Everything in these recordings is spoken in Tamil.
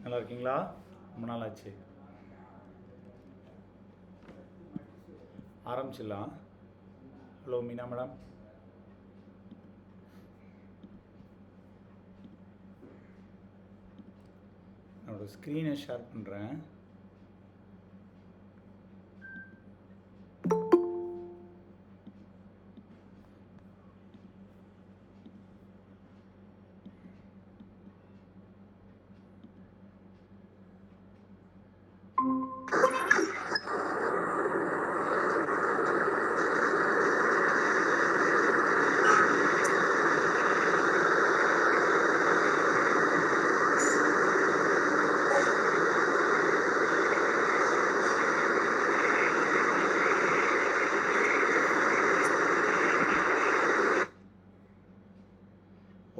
நல்லா இருக்கீங்களா? ரொம்ப நாள் ஆச்சு. ஆரம்பிச்சிடலாம். Hello Meena madam. என்னோடய ஸ்க்ரீனை ஷேர் பண்ணுறேன்.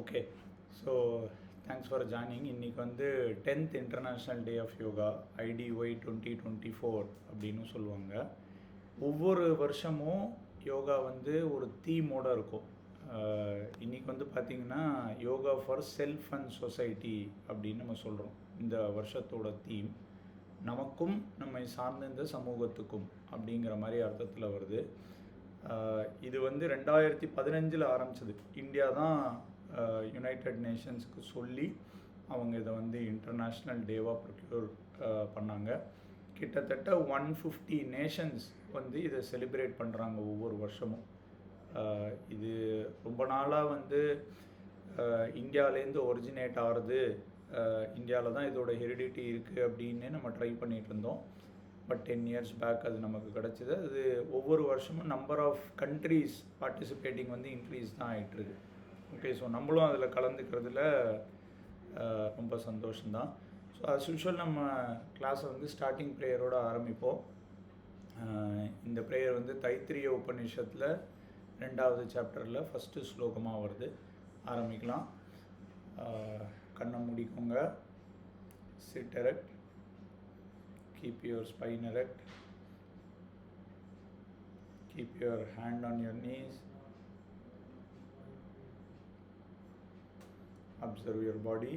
Okay, so thanks for joining. இன்றைக்கி வந்து 10th international day of yoga, IDY 2024 அப்படின்னு சொல்லுவாங்க. ஒவ்வொரு வருஷமும் யோகா வந்து ஒரு தீமோடு இருக்கும். இன்றைக்கி வந்து பார்த்திங்கன்னா yoga for self and society அப்படின்னு நம்ம சொல்கிறோம். இந்த வருஷத்தோட தீம் நமக்கும் நம்மை சார்ந்த இந்த சமூகத்துக்கும் அப்படிங்கிற மாதிரி அர்த்தத்தில் வருது. இது வந்து 2015 ஆரம்பிச்சது. இந்தியா தான் யுனைடெட் நேஷன்ஸுக்கு சொல்லி அவங்க இதை வந்து இன்டர்நேஷ்னல் டேவாக ப்ரொக்யூர் பண்ணாங்க. கிட்டத்தட்ட 150 நேஷன்ஸ் வந்து இதை செலிப்ரேட் பண்ணுறாங்க ஒவ்வொரு வருஷமும். இது ரொம்ப நாளாக வந்து இந்தியாவிலேருந்து ஒரிஜினேட் ஆகிறது, இந்தியாவில் தான் இதோட ஹெரிடிட்டி இருக்குது அப்படின்னு நம்ம ட்ரை பண்ணிகிட்டு இருந்தோம். பட் 10 years பேக் அது நமக்கு கிடச்சிது. அது ஒவ்வொரு வருஷமும் நம்பர் ஆஃப் கண்ட்ரீஸ் பார்ட்டிசிபேட்டிங் வந்து இன்க்ரீஸ் தான் ஆகிட்டுருக்கு. ஓகே, ஸோ நம்மளும் அதில் கலந்துக்கிறதுல ரொம்ப சந்தோஷம்தான். ஸோ அஸ் யூஷுவல் நம்ம கிளாஸை வந்து ஸ்டார்டிங் ப்ரேயரோடு ஆரம்பிப்போம். இந்த ப்ரேயர் வந்து தைத்திரிய உபநிஷத்தில் 2வது சாப்டரில் ஃபஸ்ட்டு ஸ்லோகமாக வருது. ஆரம்பிக்கலாம். கண்ணை மூடிக்கோங்க. Sit erect. Keep your spine erect. Keep your hand on your knees. Observe your body.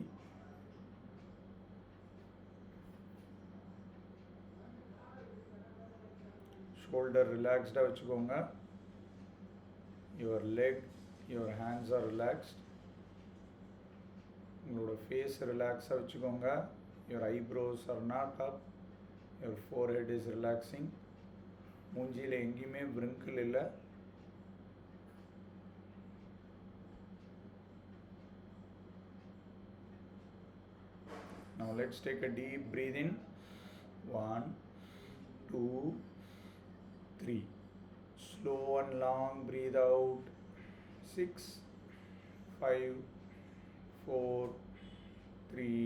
Shoulder relaxed வச்சுக்கோங்க. Your leg, your hands are relaxed. உங்களோட face ரிலாக்ஸாக வச்சுக்கோங்க. Your eyebrows are not up. Your forehead is relaxing. மூஞ்சியில் எங்கேயுமே wrinkle இல்லை. Now let's take a deep breathe in. 1, 2, 3. Slow and long breathe out. 6, 5, 4, 3,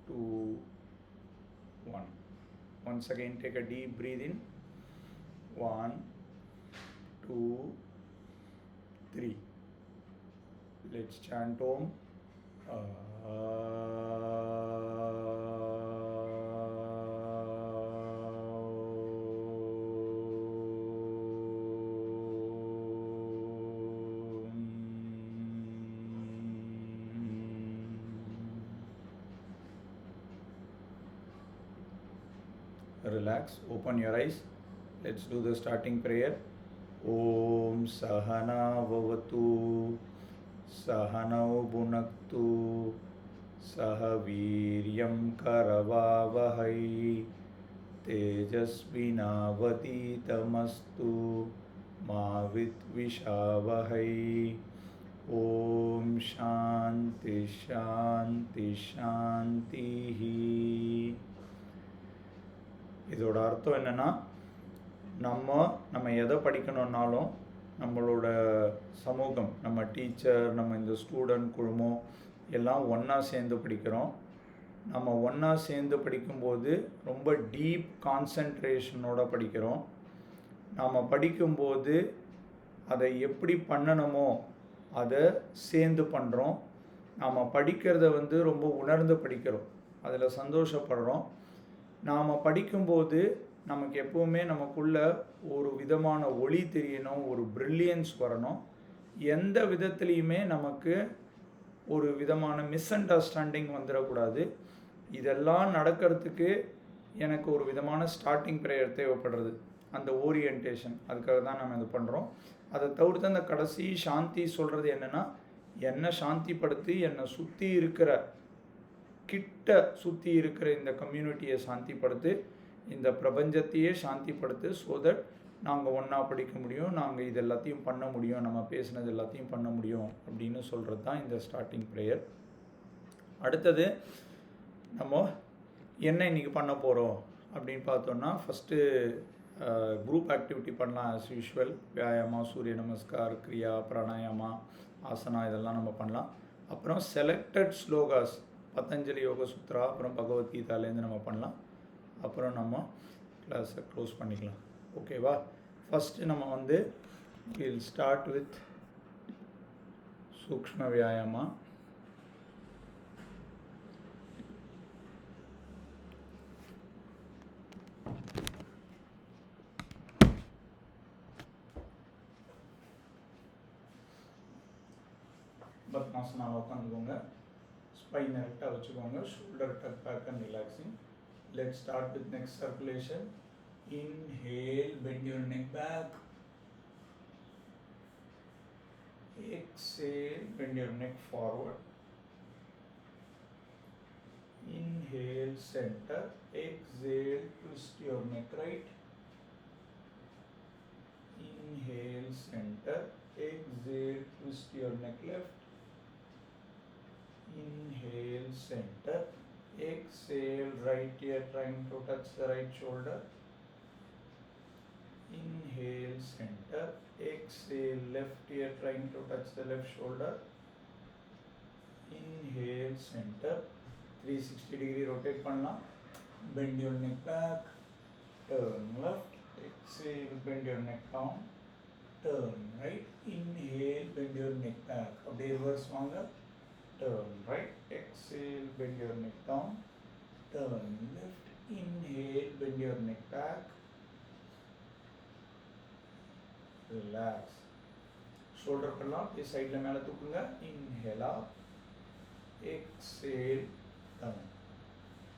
2, 1. Once again, take a deep breathe in. 1, 2, 3. Let's chant Om. Relax, open your eyes. Let's do the starting prayer. Om Sahana Vavatu Sahanau Bhunaktu Sahaviryam Karavavahai Tejasvinavaditamastu Ma Vidvishavahai. Om Shanti Shanti Shantihi. இதோட அர்த்தம் என்னென்னா, நம்ம எதை படிக்கணுன்னாலும் நம்மளோட சமூகம், நம்ம டீச்சர், நம்ம இந்த ஸ்டூடெண்ட் குழுமம் எல்லாம் ஒன்றா சேர்ந்து படிக்கிறோம். நம்ம ஒன்றா சேர்ந்து படிக்கும்போது ரொம்ப டீப் கான்சன்ட்ரேஷனோடு படிக்கிறோம். நாம் படிக்கும்போது அதை எப்படி பண்ணணுமோ அதை சேர்ந்து பண்ணுறோம். நாம் படிக்கிறத வந்து ரொம்ப உணர்ந்து படிக்கிறோம், அதில் சந்தோஷப்படுறோம். நாம் படிக்கும்போது நமக்கு எப்போவுமே நமக்குள்ள ஒரு விதமான ஒளி தெரியணும், ஒரு ப்ரில்லியன்ஸ் வரணும். எந்த விதத்துலேயுமே நமக்கு ஒரு விதமான மிஸ் அண்டர்ஸ்டாண்டிங் வந்துடக்கூடாது. இதெல்லாம் நடக்கிறதுக்கு எனக்கு ஒரு விதமான ஸ்டார்டிங் ப்ரேயர் தேவைப்படுறது, அந்த ஓரியன்டேஷன். அதுக்காக தான் நம்ம இது பண்ணுறோம். அதை தவிர்த்து அந்த கடைசி சாந்தி சொல்கிறது என்னென்னா, என்னை சாந்திப்படுத்தி என்னை சுற்றி இருக்கிற இந்த கம்யூனிட்டியை சாந்திப்படுத்து, இந்த பிரபஞ்சத்தையே சாந்திப்படுத்து. ஸோ தட் நாங்கள் ஒன்றா படிக்க முடியும், நாங்கள் இது எல்லாத்தையும் பண்ண முடியும், நம்ம பேசுனது எல்லாத்தையும் பண்ண முடியும் அப்படின்னு சொல்கிறது தான் இந்த ஸ்டார்டிங் ப்ரேயர். அடுத்தது நம்ம என்ன இன்றைக்கி பண்ண போகிறோம் அப்படின்னு பார்த்தோன்னா, ஃபஸ்ட்டு குரூப் ஆக்டிவிட்டி பண்ணலாம் ஆஸ் யூஷுவல். வியாயாமா, சூரிய நமஸ்கார், கிரியா, பிராணாயாமா, ஆசனா இதெல்லாம் நம்ம பண்ணலாம். அப்புறம் செலக்டட் ஸ்லோகாஸ், பதஞ்சலி யோக சுத்ரா, அப்புறம் பகவத்கீதாலேருந்து நம்ம பண்ணலாம். அப்புறம் நம்ம கிளாஸை க்ளோஸ் பண்ணிக்கலாம். ஓகேவா? ஃபஸ்ட்டு நம்ம வந்து வில் ஸ்டார்ட் வித் சூக்ஷ்ம வியாயாமா. பத்மாசனாவில் உட்காந்துக்கோங்க, ஸ்பைன் கரெக்டாக வச்சுக்கோங்க, shoulder tuck back and relaxing. Let's start with neck circulation. Inhale, bend your neck back. Exhale, bend your neck forward. Inhale, center. Exhale, twist your neck right. Inhale, center. Exhale, twist your neck left. Inhale, center. Exhale, right ear trying to touch the right shoulder. Inhale, center. Exhale, left ear trying to touch the left shoulder. Inhale, center. 360 degree rotate பண்ணலாம். Bend your neck back. Turn left. Exhale, bend your neck down. Turn right. Inhale, bend your neck back. அப்படியே reverse வாங்க. Turn right, exhale, bend your neck down, turn left, inhale, bend your neck back, relax, shoulder பண்ணலாம், this side மேலே தூக்குங்க, inhale up, exhale, down,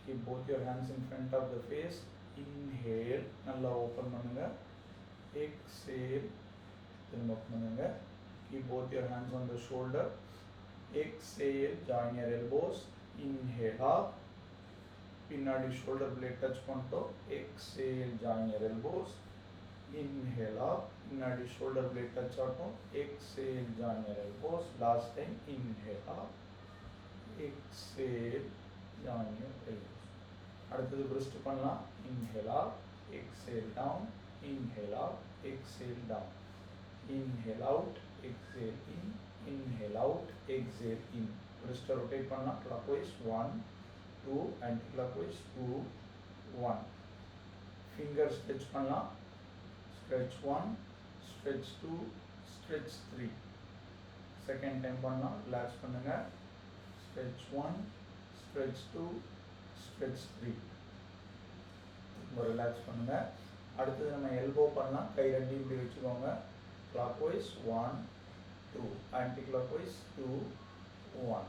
keep both your hands in front of the face, inhale, நல்லா open பண்ணுங்க, exhale, திரும்ப பண்ணுங்க, keep both your hands on the shoulder. Exhale, join your elbows. Inhale up. பின்னாடி shoulder blade touch பண்ணிட்டோம். Exhale, join your elbows. Inhale up. பின்னாடி shoulder blade touch ஆகட்டும். Exhale, join your elbows. Last time, inhale up. Exhale, join your elbows. அடுத்தது wrist பண்ணலாம். Inhale up. Exhale down. Inhale up. Exhale down. Inhale out. Exhale in. Inhale out, exhale in. Wrist rotate பண்ணலாம், clockwise 1, 2, anti-clockwise 2, 1. Finger stretch பண்ணலாம், stretch 1, stretch 2, stretch 3. Second time பண்ணலாம், relax பண்ணுங்க, stretch 1, stretch 2, stretch 3. relax பண்ணுங்க. அடுத்தது நம்ம elbow பண்ணலாம், கை ரெண்டையும் இப்படி வச்சுக்கோங்க, clockwise 1, 2, anti-clockwise 2, 1.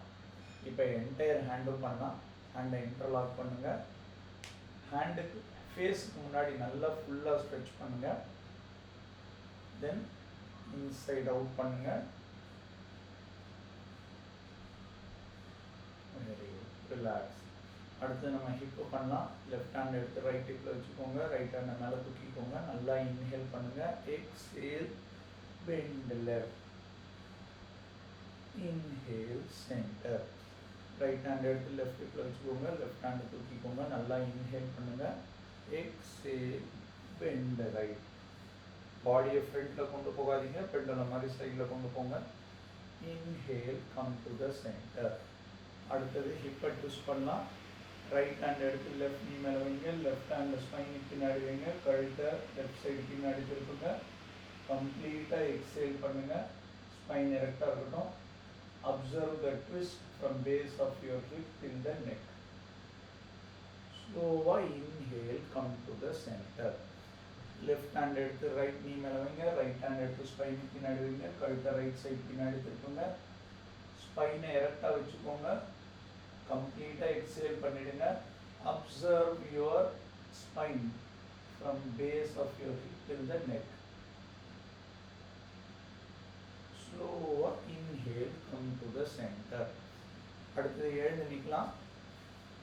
இப்போ என்டையர் ஹேண்டும் பண்ணலாம். ஹேண்டை இன்டர்லாக் பண்ணுங்க, ஹேண்டுக்கு ஃபேஸுக்கு முன்னாடி நல்லா ஃபுல்லாக ஸ்ட்ரெச் பண்ணுங்க, தென் இன்சைட் அவுட் பண்ணுங்க. Very good, relax. அடுத்து நம்ம ஹிப்பு பண்ணலாம். லெஃப்ட் ஹேண்ட் எடுத்து ரைட் ஹிப்பில் வச்சுக்கோங்க, ரைட் ஹேண்டை மேலே தூக்கிக்கோங்க, நல்லா இன்ஹேல் பண்ணுங்க, exhale, bend left, inhale, center. Right hand எடுத்து left hip வச்சுக்கோங்க, left hand தூக்கிக்கோங்க, நல்லா inhale பண்ணுங்க, exhale, bend right. பாடியை ஃப்ரண்ட்ல கொண்டு போகாதீங்க, பெண்டலம் மாதிரி சைடில் கொண்டு போங்க. inhale, come to the center. அடுத்தது ஹிப்பை ட்விஸ்ட் பண்ணலாம். ரைட் ஹேண்ட் எடுத்து லெஃப்ட் நீ மேலே வைங்க, லெஃப்ட் ஹேண்ட் ஸ்பைனுக்கு பின்னாடி வைங்க, கழுத்தை லெஃப்ட் சைடு பின்னாடி திருப்புங்க, கம்ப்ளீட்டாக எக்ஸேல் பண்ணுங்க, ஸ்பைன் எரெக்டாக இருக்கட்டும். Observe the twist from base of your hip till the neck. Slow inhale, come to the center. Left hand எடுத்து ரைட் knee மேலே வைங்க, ரைட் ஹேண்ட் எடுத்து ஸ்பைன் பின்னாடி வைங்க, கழுத்தை ரைட் சைடு பின்னாடி திருப்புங்க, ஸ்பைனை எரெக்டாக வச்சுக்கோங்க, கம்ப்ளீட்டாக எக்ஸேல் பண்ணிடுங்க. Observe your spine from base of your hip till the neck. ஸ்லோவாக inhale come to the centre. அடுத்தது எழுந்து நிற்கலாம்.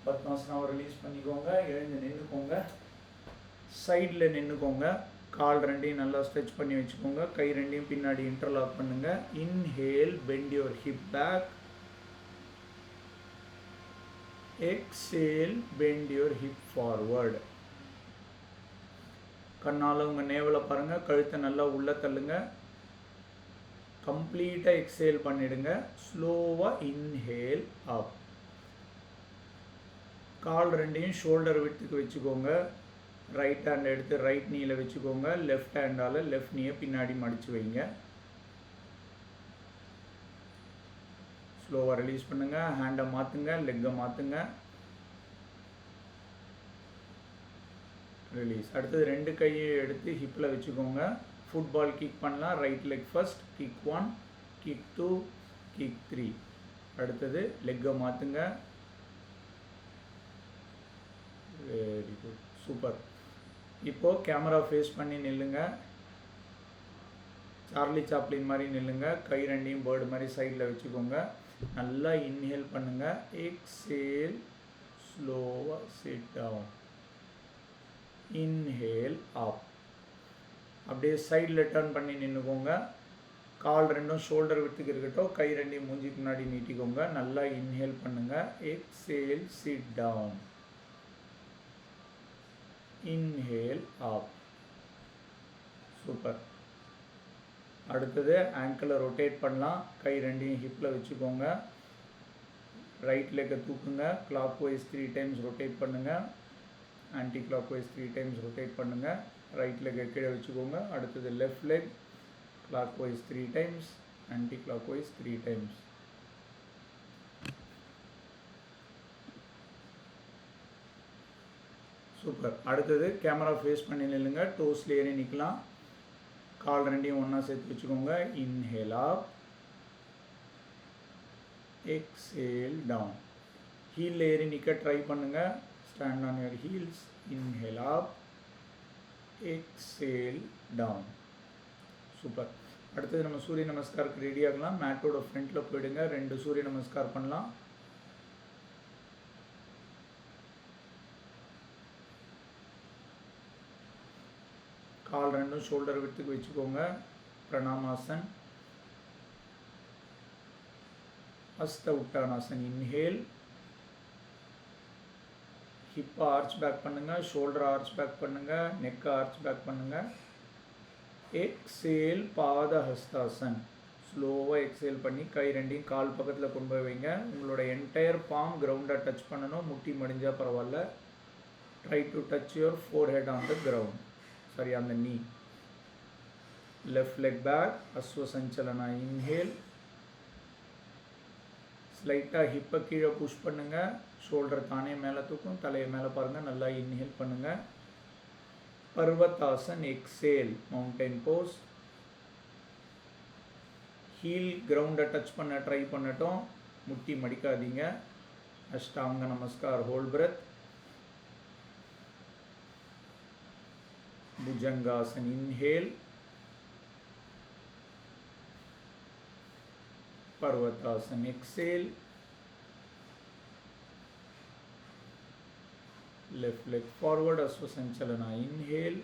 பத்மாசனாவை ரிலீஸ் பண்ணிக்கோங்க. எழுந்து நின்றுக்கோங்க. சைடில் நின்றுக்கோங்க. கால் ரெண்டையும் நல்லா ஸ்ட்ரெச் பண்ணி வச்சுக்கோங்க. கை ரெண்டையும் பின்னாடி இன்டர்லாக் பண்ணுங்கள். Inhale, bend your hip back. Exhale, bend your hip forward. கண்ணால் உங்கள் நேவலை பாருங்கள். கழுத்தை நல்லா உள்ளே தள்ளுங்க. கம்ப்ளீட்டாக எக்ஸேல் பண்ணிடுங்க. ஸ்லோவாக இன்ஹேல் அப். கால் ரெண்டையும் ஷோல்டர் விட்டுக்கு வச்சுக்கோங்க. ரைட் ஹேண்ட் எடுத்து ரைட் நீயில் வச்சுக்கோங்க. லெஃப்ட் ஹேண்டால் லெஃப்ட் நீயை பின்னாடி மடித்து வைங்க. ஸ்லோவாக ரிலீஸ் பண்ணுங்கள். ஹேண்டை மாற்றுங்க. லெக்கை மாற்றுங்க. ரிலீஸ். அடுத்தது ரெண்டு கையை எடுத்து ஹிப்பில் வச்சுக்கோங்க. ஃபுட்பால் கிக் பண்ணலாம். Right leg first. Kick 1, kick 2, kick 3. அடுத்தது லெக்கை மாற்றுங்க. Very good, super. இப்போது கேமரா ஃபேஸ் பண்ணி நில்லுங்க. சார்லி சாப்ளின் மாதிரி நில்லுங்க. கை ரெண்டையும் பேர்டு மாதிரி சைடில் வச்சுக்கோங்க. நல்லா இன்ஹேல் பண்ணுங்கள். எக்ஸேல், ஸ்லோவாக சிட் டவுன். இன்ஹேல் அப். அப்படியே சைடில் டர்ன் பண்ணி நின்றுக்கோங்க. கால் ரெண்டும் ஷோல்டர் விட்டுக்கு இருக்கட்டும். கை ரெண்டையும் மூஞ்சிக்கு முன்னாடி நீட்டிக்கோங்க. நல்லா இன்ஹேல் பண்ணுங்கள். Exhale, sit down. Inhale up. Super. அடுத்தது ஆங்கிளை ரொட்டேட் பண்ணலாம். கை ரெண்டையும் ஹிப்பில் வச்சுக்கோங்க. ரைட் லெக்கை தூக்குங்க. கிளாக் வைஸ் 3 டைம்ஸ் ரொட்டேட் பண்ணுங்கள். Anti clock wise 3 times rotate பண்ணுங்கள். ரைட் லெக்கை கீழே வச்சுக்கோங்க. அடுத்தது left leg clock wise 3 times. Anti clock wise 3 times. Super. அடுத்தது கேமரா ஃபேஸ் பண்ணி நில்லுங்க. டோஸில் ஏறி நிற்கலாம். கால் ரெண்டையும் ஒன்றா சேர்த்து வச்சுக்கோங்க. Inhale up. Exhale down. ஹீலில் ஏறி நிற்க ட்ரை பண்ணுங்கள். Stand on your heels. Inhale up. Exhale down. Super. அடுத்தது நம்ம சூரிய நமஸ்காருக்கு ரெடி ஆகலாம். மேட்டோட ஃப்ரண்ட்டில் போயிடுங்க. 2 சூரிய நமஸ்கார் பண்ணலாம். கால் ரெண்டும் ஷோல்டர் விட்டுக்கு வச்சுக்கோங்க. பிரணாமாசன். Hasta Uttanasana. Inhale. ஹிப்பை arch back பண்ணுங்கள். ஷோல்டர் ஆர்ச் பேக் பண்ணுங்கள். நெக்கை ஆர்ச் பேக் பண்ணுங்கள். எக்ஸேல், பாத ஹஸ்தாசன். ஸ்லோவாக எக்ஸேல் பண்ணி கை ரெண்டையும் கால் பக்கத்தில் கொண்டு போய் வைங்க. உங்களோட என்டையர் பாம் கிரவுண்டை டச் பண்ணணும். முட்டி மடிஞ்சால் பரவாயில்ல. Try to touch your forehead on the ground. Sorry, on the knee. Left leg back. Aswa Sanchalana. Inhale. ஸ்லைட்டாக ஹிப்பை கீழே புஷ் பண்ணுங்கள். ஷோல்டர் தானே மேலே தூக்கும். தலையை மேலே பாருங்கள். நல்லா இன்ஹேல் பண்ணுங்கள். Parvatasana. Exhale, mountain pose. Heel கிரவுண்டை டச் பண்ண ட்ரை பண்ணட்டும். முட்டி மடிக்காதீங்க. Ashtanga Namaskar. Hold breath. Bhujangasana. Inhale. Parvatasana. Exhale. Left leg forward. Aswasanchalana. Inhale.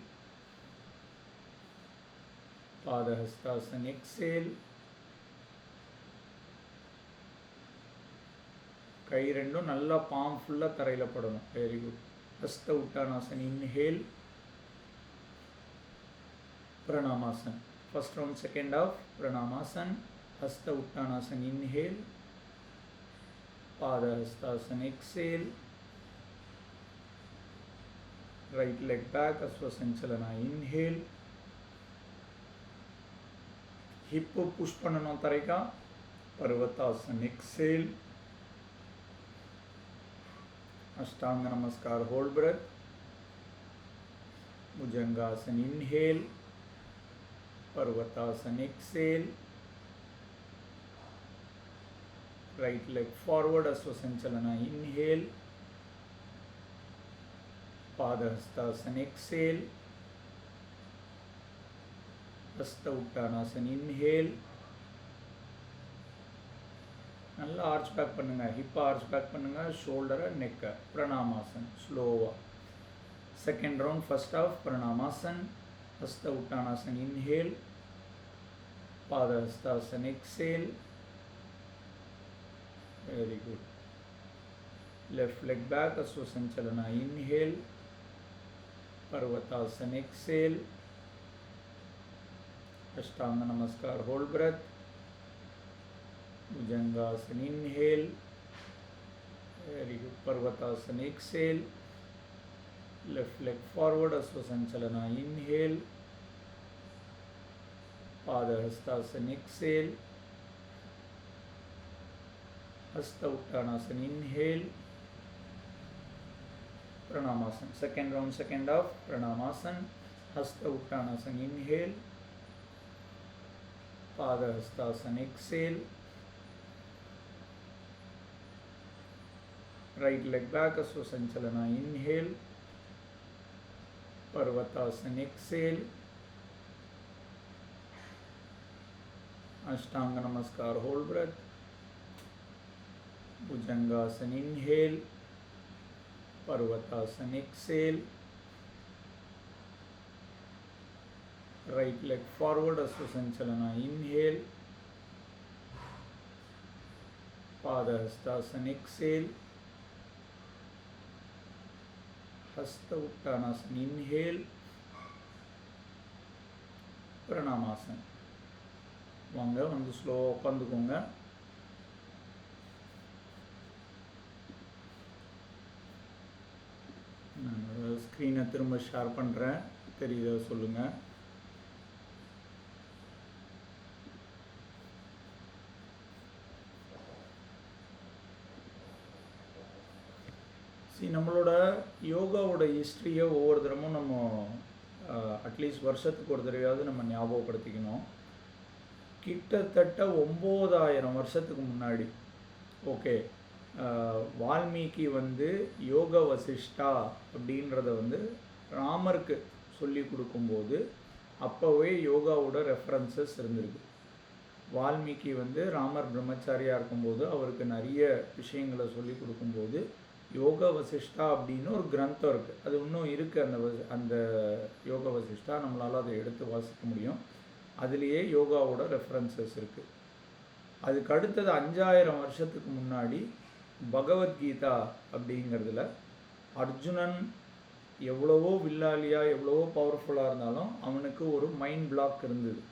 Padahastasana. Exhale. கை ரெண்டும் நல்லா பாம் ஃபுல்லாக தரையில் படணும். Very good. Hasta Uttanasana. Inhale. Pranamasan. First round, second half. Pranamasan. Hasta Uttanasan. Inhale. Pada Hastasan. Exhale. Right leg back. Aswasanchalana. Inhale. Hip push பண்ணனும் தரைக்கா. Parvatasan. Exhale. Ashtanga Namaskar. Hold breath. Bhujangasana. Inhale. Parvatasana. Exhale. Right leg forward, Asvasanchalana. Inhale, Padahastasana. Exhale, Hasta Uttanasana. Inhale, நல்லா ஆர்ச் பேக் பண்ணுங்கள், ஹிப்பை ஆர்ச் பேக் பண்ணுங்கள், ஷோல்டரை நெக்கை. பிரணாமாசன் ஸ்லோவாக. Second round first of Pranamasan. Hasta Uttanasana. Inhale, Padahastasana. Exhale. Very good. Left leg back, Aswasanchalana. Inhale, Parvatasana. Exhale, Ashtanga Namaskar. Hold breath. Bhujangasana. Inhale, very good. Parvatasana. Exhale, left leg forward, Asvasanchalana. Inhale, Padahastasana. Exhale, Hasta Uttanasana. Inhale, Pranamasana. Second round, second half, Pranamasana. Hasta Uttanasana. Inhale, Padahastasana. Exhale, right leg back, Asvasanchalana. Inhale, Parvatasana. Exhale, Ashtanga Namaskar. Hold breath. Bhujangasana. Inhale, Parvatasana. Exhale, right leg forward, Asvasanchalana. Inhale, Padahastasana. Exhale, Hasta Uttanasana. Inhale, Pranamasana. வாங்க வந்து ஸ்லோவாக உட்காந்துக்கோங்க. நான் ஸ்க்ரீனை திரும்ப ஷேர் பண்ணுறேன், தெரியுதா சொல்லுங்கள். நம்மளோட யோகாவோட ஹிஸ்ட்ரியை ஒவ்வொரு தரமும் நம்ம அட்லீஸ்ட் வருஷத்துக்கு ஒரு தடவையாவது நம்ம ஞாபகப்படுத்திக்கணும். கிட்டத்தட்ட 9000 வருஷத்துக்கு முன்னாடி ஓகே வால்மீகி வந்து யோக வசிஷ்டா அப்படின்றத வந்து ராமருக்கு சொல்லி கொடுக்கும்போது அப்போவே யோகாவோட ரெஃபரன்சஸ் இருந்திருக்கு. வால்மீகி வந்து ராமர் பிரம்மச்சாரியாக இருக்கும்போது அவருக்கு நிறைய விஷயங்களை சொல்லி கொடுக்கும்போது யோக வசிஷ்டா அப்படின்னு ஒரு கிரந்தம் இருக்குது. அது இன்னும் இருக்குது. அந்த யோக வசிஷ்டா நம்மளால் அதை எடுத்து வாசிக்க முடியும். அதுலேயே யோகாவோட ரெஃபரன்சஸ் இருக்குது. அதுக்கு அடுத்தது 5000 வருஷத்துக்கு முன்னாடி பகவத்கீதா அப்படிங்கிறதுல அர்ஜுனன் எவ்வளவோ வில்லாலியாக எவ்வளவோ பவர்ஃபுல்லாக இருந்தாலும் அவனுக்கு ஒரு மைண்ட் பிளாக் இருந்தது,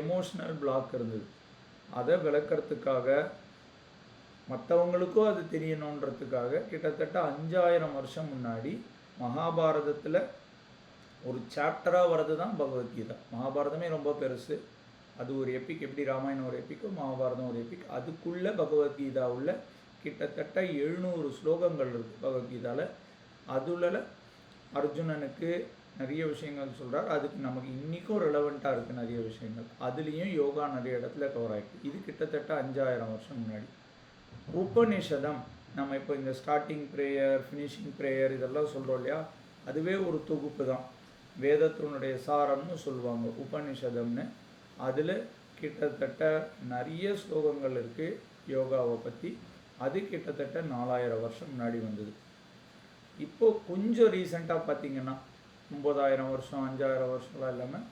எமோஷ்னல் பிளாக் இருந்தது. அதை விளக்கிறதுக்காக மற்றவங்களுக்கும் அது தெரியணுன்றதுக்காக கிட்டத்தட்ட 5000 வருஷம் முன்னாடி மகாபாரதத்தில் ஒரு சாப்டராக வர்றது தான் பகவத்கீதா. மகாபாரதமே ரொம்ப பெருசு, அது ஒரு எப்பிக். எப்படி ராமாயணம் ஒரு எப்பிக்கோ மகாபாரதம் ஒரு எப்பிக். அதுக்குள்ளே பகவத்கீதாவில் கிட்டத்தட்ட 700 ஸ்லோகங்கள் இருக்குது பகவத்கீதாவில். அதுல அர்ஜுனனுக்கு நிறைய விஷயங்கள் சொல்கிறார். அதுக்கு நமக்கு இன்றைக்கும் ரெலவெண்ட்டாக இருக்குது நிறைய விஷயங்கள். அதுலேயும் யோகா நிறைய இடத்துல கவர் ஆகிருக்கு. இது கிட்டத்தட்ட 5000 வருஷம் முன்னாடி. உபநிஷதம் நம்ம இப்போ இந்த ஸ்டார்டிங் ப்ரேயர், ஃபினிஷிங் ப்ரேயர் இதெல்லாம் சொல்கிறோம் இல்லையா, அதுவே ஒரு தொகுப்பு தான். வேதத்தினுடைய சாரம்னு சொல்லுவாங்க உபநிஷதம்னு. அதில் கிட்டத்தட்ட நிறைய ஸ்லோகங்கள் இருக்குது யோகாவை பற்றி. அது கிட்டத்தட்ட 4000 வருஷம் முன்னாடி வந்தது. இப்போது கொஞ்சம் ரீசெண்டாக பார்த்திங்கன்னா 9000 வருஷம் 5000 வருஷம்லாம் இல்லாமல்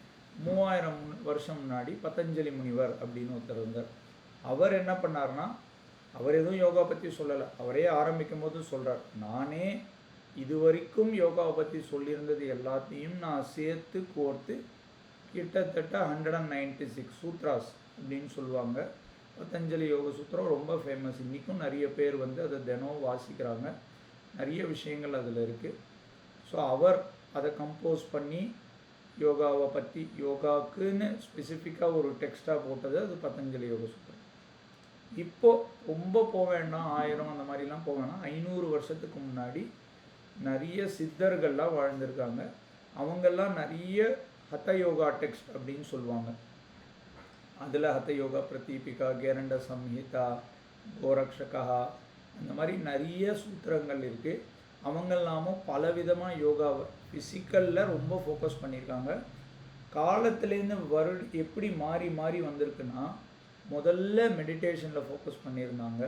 3000 வருஷம் முன்னாடி பதஞ்சலி முனிவர் அப்படின்னு ஒருத்தர் இருந்தார். அவர் என்ன பண்ணார்னா, அவர் எதுவும் யோகா பற்றி சொல்லலை, அவரே ஆரம்பிக்கும் போது சொல்கிறார், நானே இது வரைக்கும் யோகாவை பற்றி சொல்லியிருந்தது எல்லாத்தையும் நான் சேர்த்து கோர்த்து கிட்டத்தட்ட 196 சூத்ராஸ் அப்படின்னு சொல்லுவாங்க. பதஞ்சலி யோக சூத்திரம் ரொம்ப ஃபேமஸ். இன்றைக்கும் நிறைய பேர் வந்து அதை தினம் வாசிக்கிறாங்க. நிறைய விஷயங்கள் அதில் இருக்குது. ஸோ அவர் அதை கம்போஸ் பண்ணி யோகாவை பற்றி யோகாவுக்குன்னு ஸ்பெசிஃபிக்காக ஒரு டெக்ஸ்ட்டாக போட்டது அது பதஞ்சலி யோக சூத்திரம். இப்போது ரொம்ப போக வேண்டாம், 1000 அந்த மாதிரிலாம் போக வேணாம். 500 வருஷத்துக்கு முன்னாடி நிறைய சித்தர்கள்லாம் வாழ்ந்திருக்காங்க. அவங்கெல்லாம் நிறைய ஹத யோகா டெக்ஸ்ட் அப்படின்னு சொல்லுவாங்க. அதில் ஹத யோகா பிரதீபிகா, கேரண்ட சம்ஹிதா, கோரக்ஷகா, அந்த மாதிரி நிறைய சூத்திரங்கள் இருக்குது. அவங்கெல்லாமும் பலவிதமாக யோகாவை ஃபிசிக்கலில் ரொம்ப ஃபோக்கஸ் பண்ணியிருக்காங்க. காலத்துலேருந்து எப்படி மாறி மாறி வந்திருக்குன்னா, முதல்ல மெடிடேஷனில் ஃபோக்கஸ் பண்ணியிருந்தாங்க,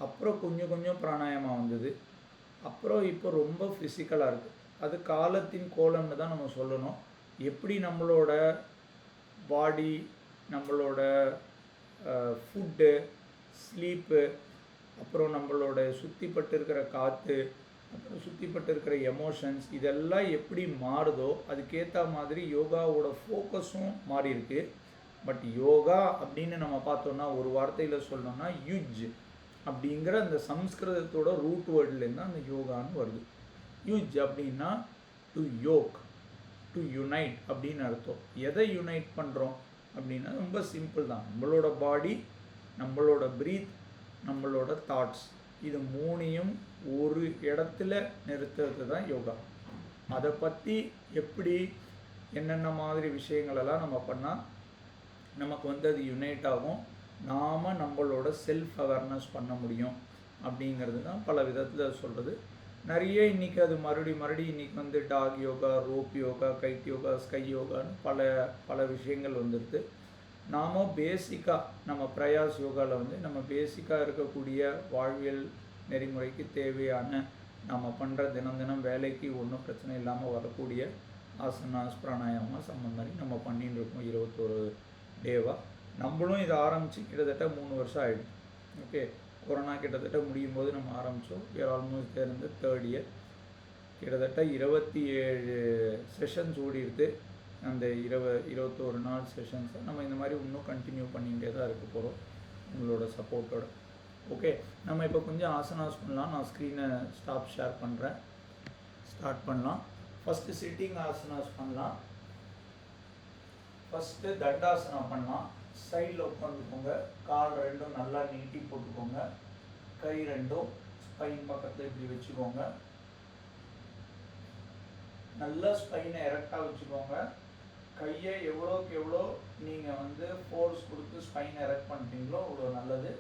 அப்புறம் கொஞ்சம் கொஞ்சம் பிராணாயாமம் வந்தது, அப்புறம் இப்போ ரொம்ப ஃபிசிக்கலாக இருக்குது. அது காலத்தின் கோலம்னு தான் நம்ம சொல்லணும். எப்படி நம்மளோட பாடி, நம்மளோட ஃபுட்டு, ஸ்லீப்பு, அப்புறம் நம்மளோட சுற்றிப்பட்டு இருக்கிற காற்று, அப்புறம் சுற்றிப்பட்டு இருக்கிற எமோஷன்ஸ், இதெல்லாம் எப்படி மாறுதோ அதுக்கேற்ற மாதிரி யோகாவோட ஃபோக்கஸும் மாறி இருக்கு. பட் யோகா அப்படின்னு நம்ம பார்த்தோம்னா, ஒரு வார்த்தையில் சொல்லணும்னா யுஜ் அப்படிங்கிற அந்த சம்ஸ்கிருதத்தோட ரூட் வேர்ட்லேருந்து அந்த யோகான்னு வருது. யுஜ் அப்படின்னா டு யோக், டு யுனைட் அப்படின்னு அர்த்தம். எதை யுனைட் பண்ணுறோம் அப்படின்னா ரொம்ப சிம்பிள் தான். நம்மளோட பாடி, நம்மளோட ப்ரீத், நம்மளோட தாட்ஸ், இது மூணையும் ஒரு இடத்துல நிறுத்துறது தான் யோகா. அதை பற்றி எப்படி என்னென்ன மாதிரி விஷயங்களெல்லாம் நம்ம பண்ணால் நமக்கு அது யுனைட் ஆகும், நாம் நம்மளோட செல்ஃப் அவேர்னஸ் பண்ண முடியும் அப்படிங்கிறது தான் பல விதத்தில் சொல்கிறது. நிறைய இன்றைக்கி அது மறுபடியும் இன்றைக்கி dog yoga, rope yoga, kite yoga, sky யோகான்னு பல விஷயங்கள் வந்துடுது. நாம் பேசிக்காக நம்ம பிரயாஸ் யோகாவில் நம்ம பேசிக்காக இருக்கக்கூடிய வாழ்வியல் நெறிமுறைக்கு தேவையான நம்ம பண்ணுற தினம் வேலைக்கு ஒன்றும் பிரச்சனை இல்லாமல் வரக்கூடிய ஆசனாஸ், பிராணாயாமாஸ் அந்த மாதிரி நம்ம பண்ணின்னு இருக்கோம் 21 டேவாக. நம்மளும் இதை ஆரம்பித்து கிட்டத்தட்ட 3 வருஷம் ஆகிடும். ஓகே, கொரோனா கிட்டத்தட்ட முடியும் போது நம்ம ஆரம்பித்தோம். ஆல்மோஸ்ட் தேர்ந்து 3rd year. கிட்டத்தட்ட 27 செஷன்ஸ் ஓடிடுது. அந்த 21 நாள் செஷன்ஸை நம்ம இந்த மாதிரி இன்னும் கண்டினியூ பண்ணிகிட்டே தான் இருக்க போகிறோம் உங்களோட சப்போர்ட்டோட. ஓகே, நம்ம இப்போ கொஞ்சம் ஆசனாஸ் பண்ணலாம். நான் ஸ்க்ரீனை ஷேர் பண்ணுறேன். ஸ்டார்ட் பண்ணலாம். ஃபஸ்ட்டு சிட்டிங் ஆசனாஸ் பண்ணலாம். ஃபஸ்ட்டு தண்டாசனா பண்ணலாம். சைடில் உட்காந்துக்கோங்க. கால் ரெண்டும் நல்லா நீட்டி போட்டுக்கோங்க. கை ரெண்டும் ஸ்பைன் பக்கத்தில் இப்படி வச்சுக்கோங்க. நல்லா ஸ்பைனை எரெக்டாக வச்சுக்கோங்க. கையை எவ்வளோக்கு எவ்வளோ நீங்கள் ஃபோர்ஸ் கொடுத்து ஸ்பைனை எரெக்ட் பண்ணுறீங்களோ அவ்வளோ நல்லது.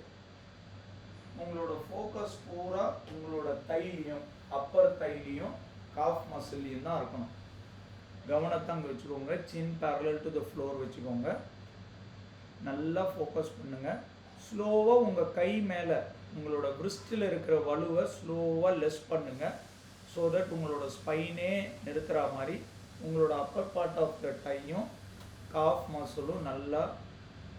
உங்களோட ஃபோக்கஸ் பூரா உங்களோட தைலியும், அப்பர் தைலியும், காஃப் மசில்லையும் தான் இருக்கணும். கவனத்தை அங்கே வச்சுக்கோங்க. Chin parallel to the floor வச்சுக்கோங்க. நல்லா ஃபோக்கஸ் பண்ணுங்கள். ஸ்லோவாக உங்கள் கை மேலே உங்களோட பிரிஸ்டில் இருக்கிற வலுவை ஸ்லோவாக லெஸ் பண்ணுங்கள். ஸோ தட் உங்களோட ஸ்பைனே நிறுத்துகிற மாதிரி உங்களோட அப்பர் பார்ட் ஆஃப் த டையும் காஃப் மசிலும் நல்லா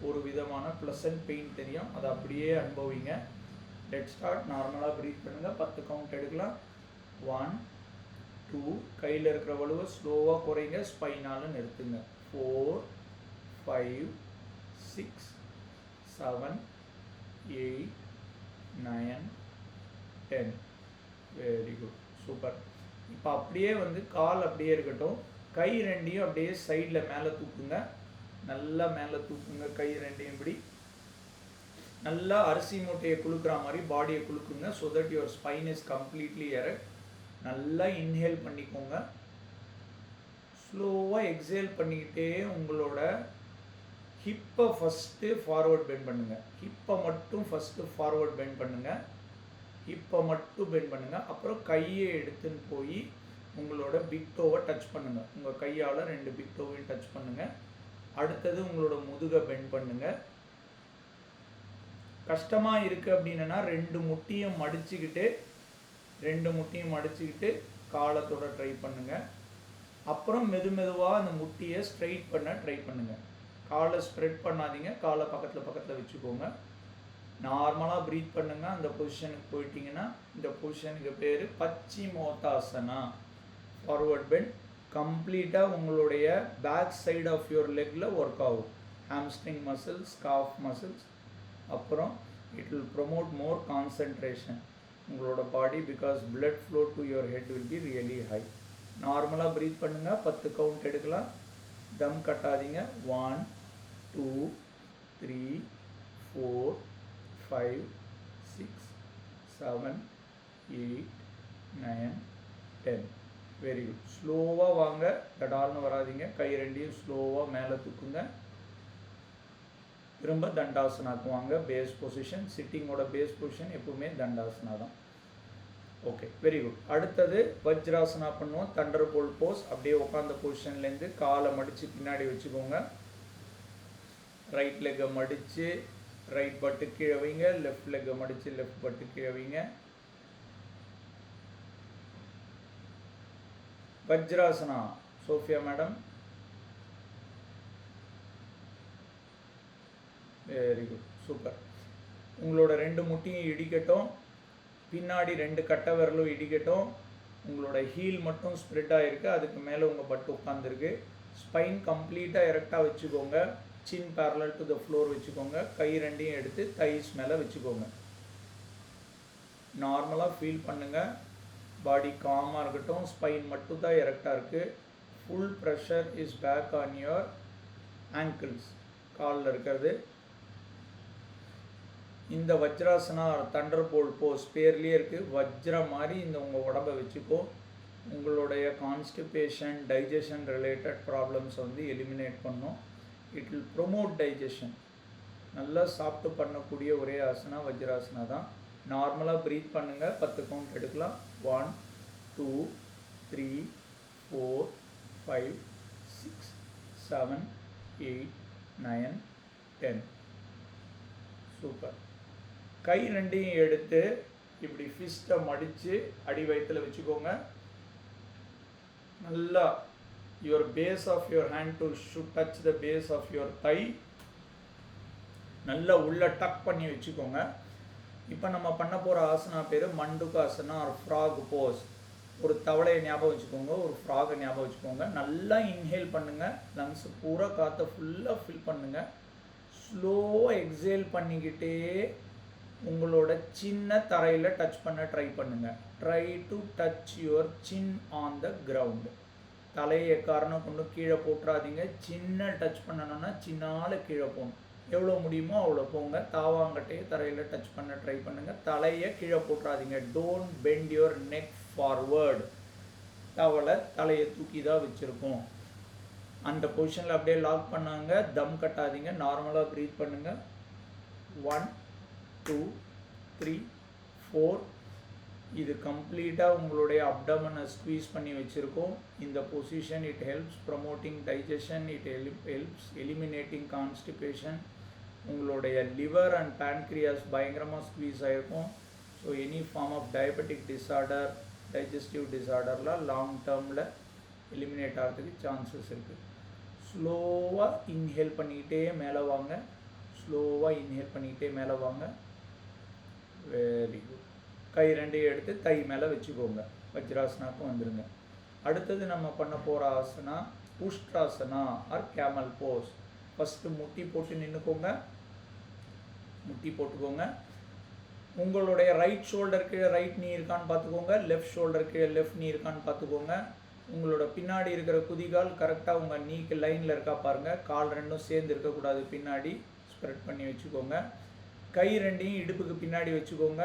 ஒரு விதமான ப்ளசன்ட் பெயின் தெரியும். அதை அப்படியே அனுபவிங்க. Let start. நார்மலாக ப்ரீத் பண்ணுங்கள். 10 கவுண்ட் எடுக்கலாம். 1 2, கையில் இருக்கிற வலுவை ஸ்லோவாக குறைங்க, ஸ்பைனால் நிறுத்துங்க. 4 5 6 7 8 9 10. Very good, super. இப்போ அப்படியே கால் அப்படியே இருக்கட்டும். கை ரெண்டையும் அப்படியே சைடில் மேலே தூக்குங்க. நல்லா மேலே தூக்குங்க. கை ரெண்டையும் இப்படி நல்லா அரிசி மூட்டையை குலுக்குற மாதிரி பாடியை குலுக்குங்க. So that your spine is completely erect. நல்லா இன்ஹேல் பண்ணிக்கோங்க. ஸ்லோவாக எக்ஸேல் பண்ணிக்கிட்டே உங்களோட ஹிப்பை ஃபஸ்ட்டு ஃபார்வர்ட் பெண்ட் பண்ணுங்கள். ஹிப்பை மட்டும் ஃபஸ்ட்டு ஃபார்வர்ட் பெண்ட் பண்ணுங்கள். ஹிப்பை மட்டும் பெண்ட் பண்ணுங்கள். அப்புறம் கையை எடுத்துன்னு போய் உங்களோட பிக் டோவை டச் பண்ணுங்கள். உங்கள் கையால் 2 பிக் டோவையும் டச் பண்ணுங்கள். அடுத்தது உங்களோட முதுகை பெண்ட் பண்ணுங்கள். கஷ்டமாக இருக்குது அப்படின்னா 2 முட்டியும் மடிச்சுக்கிட்டு காலத்தோட ட்ரை பண்ணுங்கள். அப்புறம் மெதுவாக அந்த முட்டியை ஸ்ட்ரைட் பண்ண ட்ரை பண்ணுங்கள். காலை ஸ்ப்ரெட் பண்ணாதீங்க. காலை பக்கத்தில் வச்சுக்கோங்க. நார்மலாக ப்ரீத் பண்ணுங்கள். அந்த பொசிஷனுக்கு போயிட்டீங்கன்னா இந்த பொசிஷனுக்கு பேர் பச்சிமோத்தாசனா. ஃபார்வர்ட் பெண்ட் கம்ப்ளீட்டாக உங்களுடைய பேக் சைடு ஆஃப் யுவர் லெக்கில் ஒர்க் ஆகும். Hamstring muscles, calf muscles. அப்புறம் it will promote more concentration உங்களோட body, because blood flow to your head will be really high. நார்மலாக ப்ரீத் பண்ணுங்கள். 10 கவுண்ட் எடுக்கலாம். தம் கட்டாதீங்க. 1 2 3 4 5 6 7 8 9 10. Very good. ஸ்லோவாக வாங்க. தடால்னு வராதிங்க. கை ரெண்டையும் ஸ்லோவாக மேலே தூக்குங்க. திரும்ப தண்டாசனாக்கு வாங்க. பேஸ் பொசிஷன், சிட்டிங்கோட பேஸ் பொசிஷன் எப்பவுமே தண்டாசனா தான். Okay, very good. அடுத்தது வஜ்ராசனா பண்ணுவோம். Thunderbolt pose. அப்படியே உட்காந்த பொசிஷன்லேருந்து காலை மடித்து பின்னாடி வச்சுக்கோங்க. ரைட் லெக்கை மடித்து ரைட் பட்டு கீழே வைங்க. லெஃப்ட் லெக்கை மடித்து லெஃப்ட் பட்டு கீழே வைங்க. வஜ்ராசனா Sophia madam. Very good, super. உங்களோட 2 முட்டியும் இடிக்கட்டும். பின்னாடி 2 கட்டை விரலும் இடிக்கட்டும். உங்களோட ஹீல் மட்டும் ஸ்ப்ரெட் ஆகிருக்கு. அதுக்கு மேலே உங்கள் பட்டு உட்காந்துருக்கு. ஸ்பைன் கம்ப்ளீட்டாக எரெக்டாக வச்சுக்கோங்க. Chin parallel to the floor வச்சுக்கோங்க. கை 2யும் எடுத்து தைஸ் மேலே வச்சுக்கோங்க. நார்மலாக ஃபீல் பண்ணுங்கள். பாடி காமாக இருக்கட்டும். ஸ்பைன் மட்டும் தான் எரெக்டாக இருக்குது. Full pressure is back on your ankles. காலில் இருக்கிறது. இந்த வஜ்ராசனா தண்டர் போல்ட் போஸ் பேர்லேயே இருக்குது. வஜ்ரம் மாதிரி இந்த உங்கள் உடம்பை வச்சுக்கோ. உங்களுடைய கான்ஸ்டிபேஷன், டைஜஷன் ரிலேட்டட் ப்ராப்ளம்ஸ் வந்து எலிமினேட் பண்ணும். It will promote digestion. நல்லா சாப்பிட்டு பண்ணக்கூடிய ஒரே ஆசனா வஜ்ராசனா தான். நார்மலாக ப்ரீத் பண்ணுங்கள். 10 கவுண்ட் எடுக்கலாம். 1 2 3 4 5 6 7 8 9 10. சூப்பர். கை 2யும் எடுத்து இப்படி ஃபிஸ்ட்டை மடித்து அடி வயிற்றில் வச்சுக்கோங்க. நல்லா your base of your hand to should touch the base of your thigh. நல்லா உள்ள டக் பண்ணி வச்சுக்கோங்க. இப்போ நம்ம பண்ண போகிற ஆசனா பேர் மண்டுகாசனா ஒரு ஃப்ராக் போஸ். ஒரு தவளையை ஞாபகம் வச்சுக்கோங்க, ஒரு ஃப்ராகை ஞாபகம் வச்சுக்கோங்க. நல்லா இன்ஹேல் பண்ணுங்கள். லங்ஸ் பூரா காற்றை ஃபுல்லாக ஃபில் பண்ணுங்கள். ஸ்லோவாக எக்ஸேல் பண்ணிக்கிட்டே உங்களோட சின்ன தரையில் டச் பண்ண ட்ரை பண்ணுங்கள். Try to touch your chin on the ground. தலையை காரணம் கொண்டு கீழே போட்டுறாதீங்க. சின்ன டச் பண்ணணும்னா சின்னால கீழே போகணும். எவ்வளோ முடியுமோ அவ்வளோ போங்க. தாவாங்கட்டையே தரையில் டச் பண்ண ட்ரை பண்ணுங்கள். தலையை கீழே போட்டுறாதீங்க. Don't bend your neck forward. தவளை தலையை தூக்கி தான் வச்சுருக்கோம். அந்த பொசிஷனில் அப்படியே லாக் பண்ணாங்க. தம் கட்டாதீங்க. நார்மலாக ப்ரீத் பண்ணுங்கள். 1 2 3 4. இது கம்ப்ளீட்டாக உங்களுடைய அப்டமனை ஸ்குவீஸ் பண்ணி வச்சுருக்கோம். இந்த position it helps promoting digestion. It helps eliminating constipation. உங்களுடைய லிவர் அண்ட் பேன்க்ரியாஸ் பயங்கரமாக ஸ்குவீஸ் ஆகிருக்கும். So any form of diabetic disorder, digestive டிஸார்டர்லாம் லாங் டேர்மில் எலிமினேட் ஆகிறதுக்கு சான்சஸ் இருக்குது. ஸ்லோவாக இன்ஹேல் பண்ணிக்கிட்டே மேலே வாங்க. ஸ்லோவாக இன்ஹேல் பண்ணிக்கிட்டே மேலே வாங்க. Very good. கை 2யும் எடுத்து தை மேலே வச்சுக்கோங்க. வஜ்ராசனாக்கும் வந்துடுங்க. அடுத்தது நம்ம பண்ண போகிற ஆசனா Ushtrasana or camel pose. First முட்டி போட்டு நின்றுக்கோங்க. முட்டி போட்டுக்கோங்க. உங்களுடைய ரைட் ஷோல்டர் கீழே ரைட் நீ இருக்கான்னு பார்த்துக்கோங்க. லெஃப்ட் ஷோல்டர் கீழே லெஃப்ட் நீ இருக்கான்னு பார்த்துக்கோங்க. உங்களோட பின்னாடி இருக்கிற குதிகால் கரெக்டாக உங்கள் நீக்கு லைனில் இருக்கா பாருங்கள். கால் 2ம் சேர்ந்து இருக்கக்கூடாது. பின்னாடி ஸ்ப்ரெட் பண்ணி வச்சுக்கோங்க. கை 2யும் இடுப்புக்கு பின்னாடி வச்சுக்கோங்க.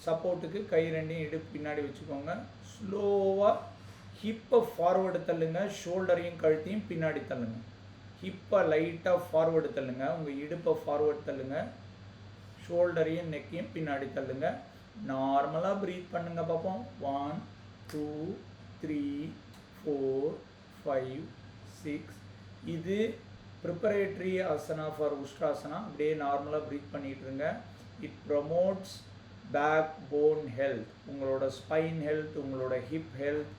சப்போர்ட்டுக்கு கை 2யும் இடுப்பு பின்னாடி வச்சுக்கோங்க. ஸ்லோவாக ஹிப்பை ஃபார்வேர்டு தள்ளுங்க. ஷோல்டரையும் கழுத்தையும் பின்னாடி தள்ளுங்க. ஹிப்பை லைட்டாக ஃபார்வேர்டு தள்ளுங்க. உங்கள் இடுப்பை ஃபார்வேர்டு தள்ளுங்க. ஷோல்டரையும் நெக்கையும் பின்னாடி தள்ளுங்க. நார்மலாக ப்ரீத் பண்ணுங்க பார்ப்போம். 1 2 3 4 5 6. இது ப்ரிப்பரேட்ரி ஆசனா ஃபார் உஷ்ட்ராசனா. அப்படியே நார்மலாக ப்ரீத் பண்ணிகிட்ருங்க. It promotes back bone health, உங்களோட ஸ்பைன் ஹெல்த், உங்களோட ஹிப் ஹெல்த்,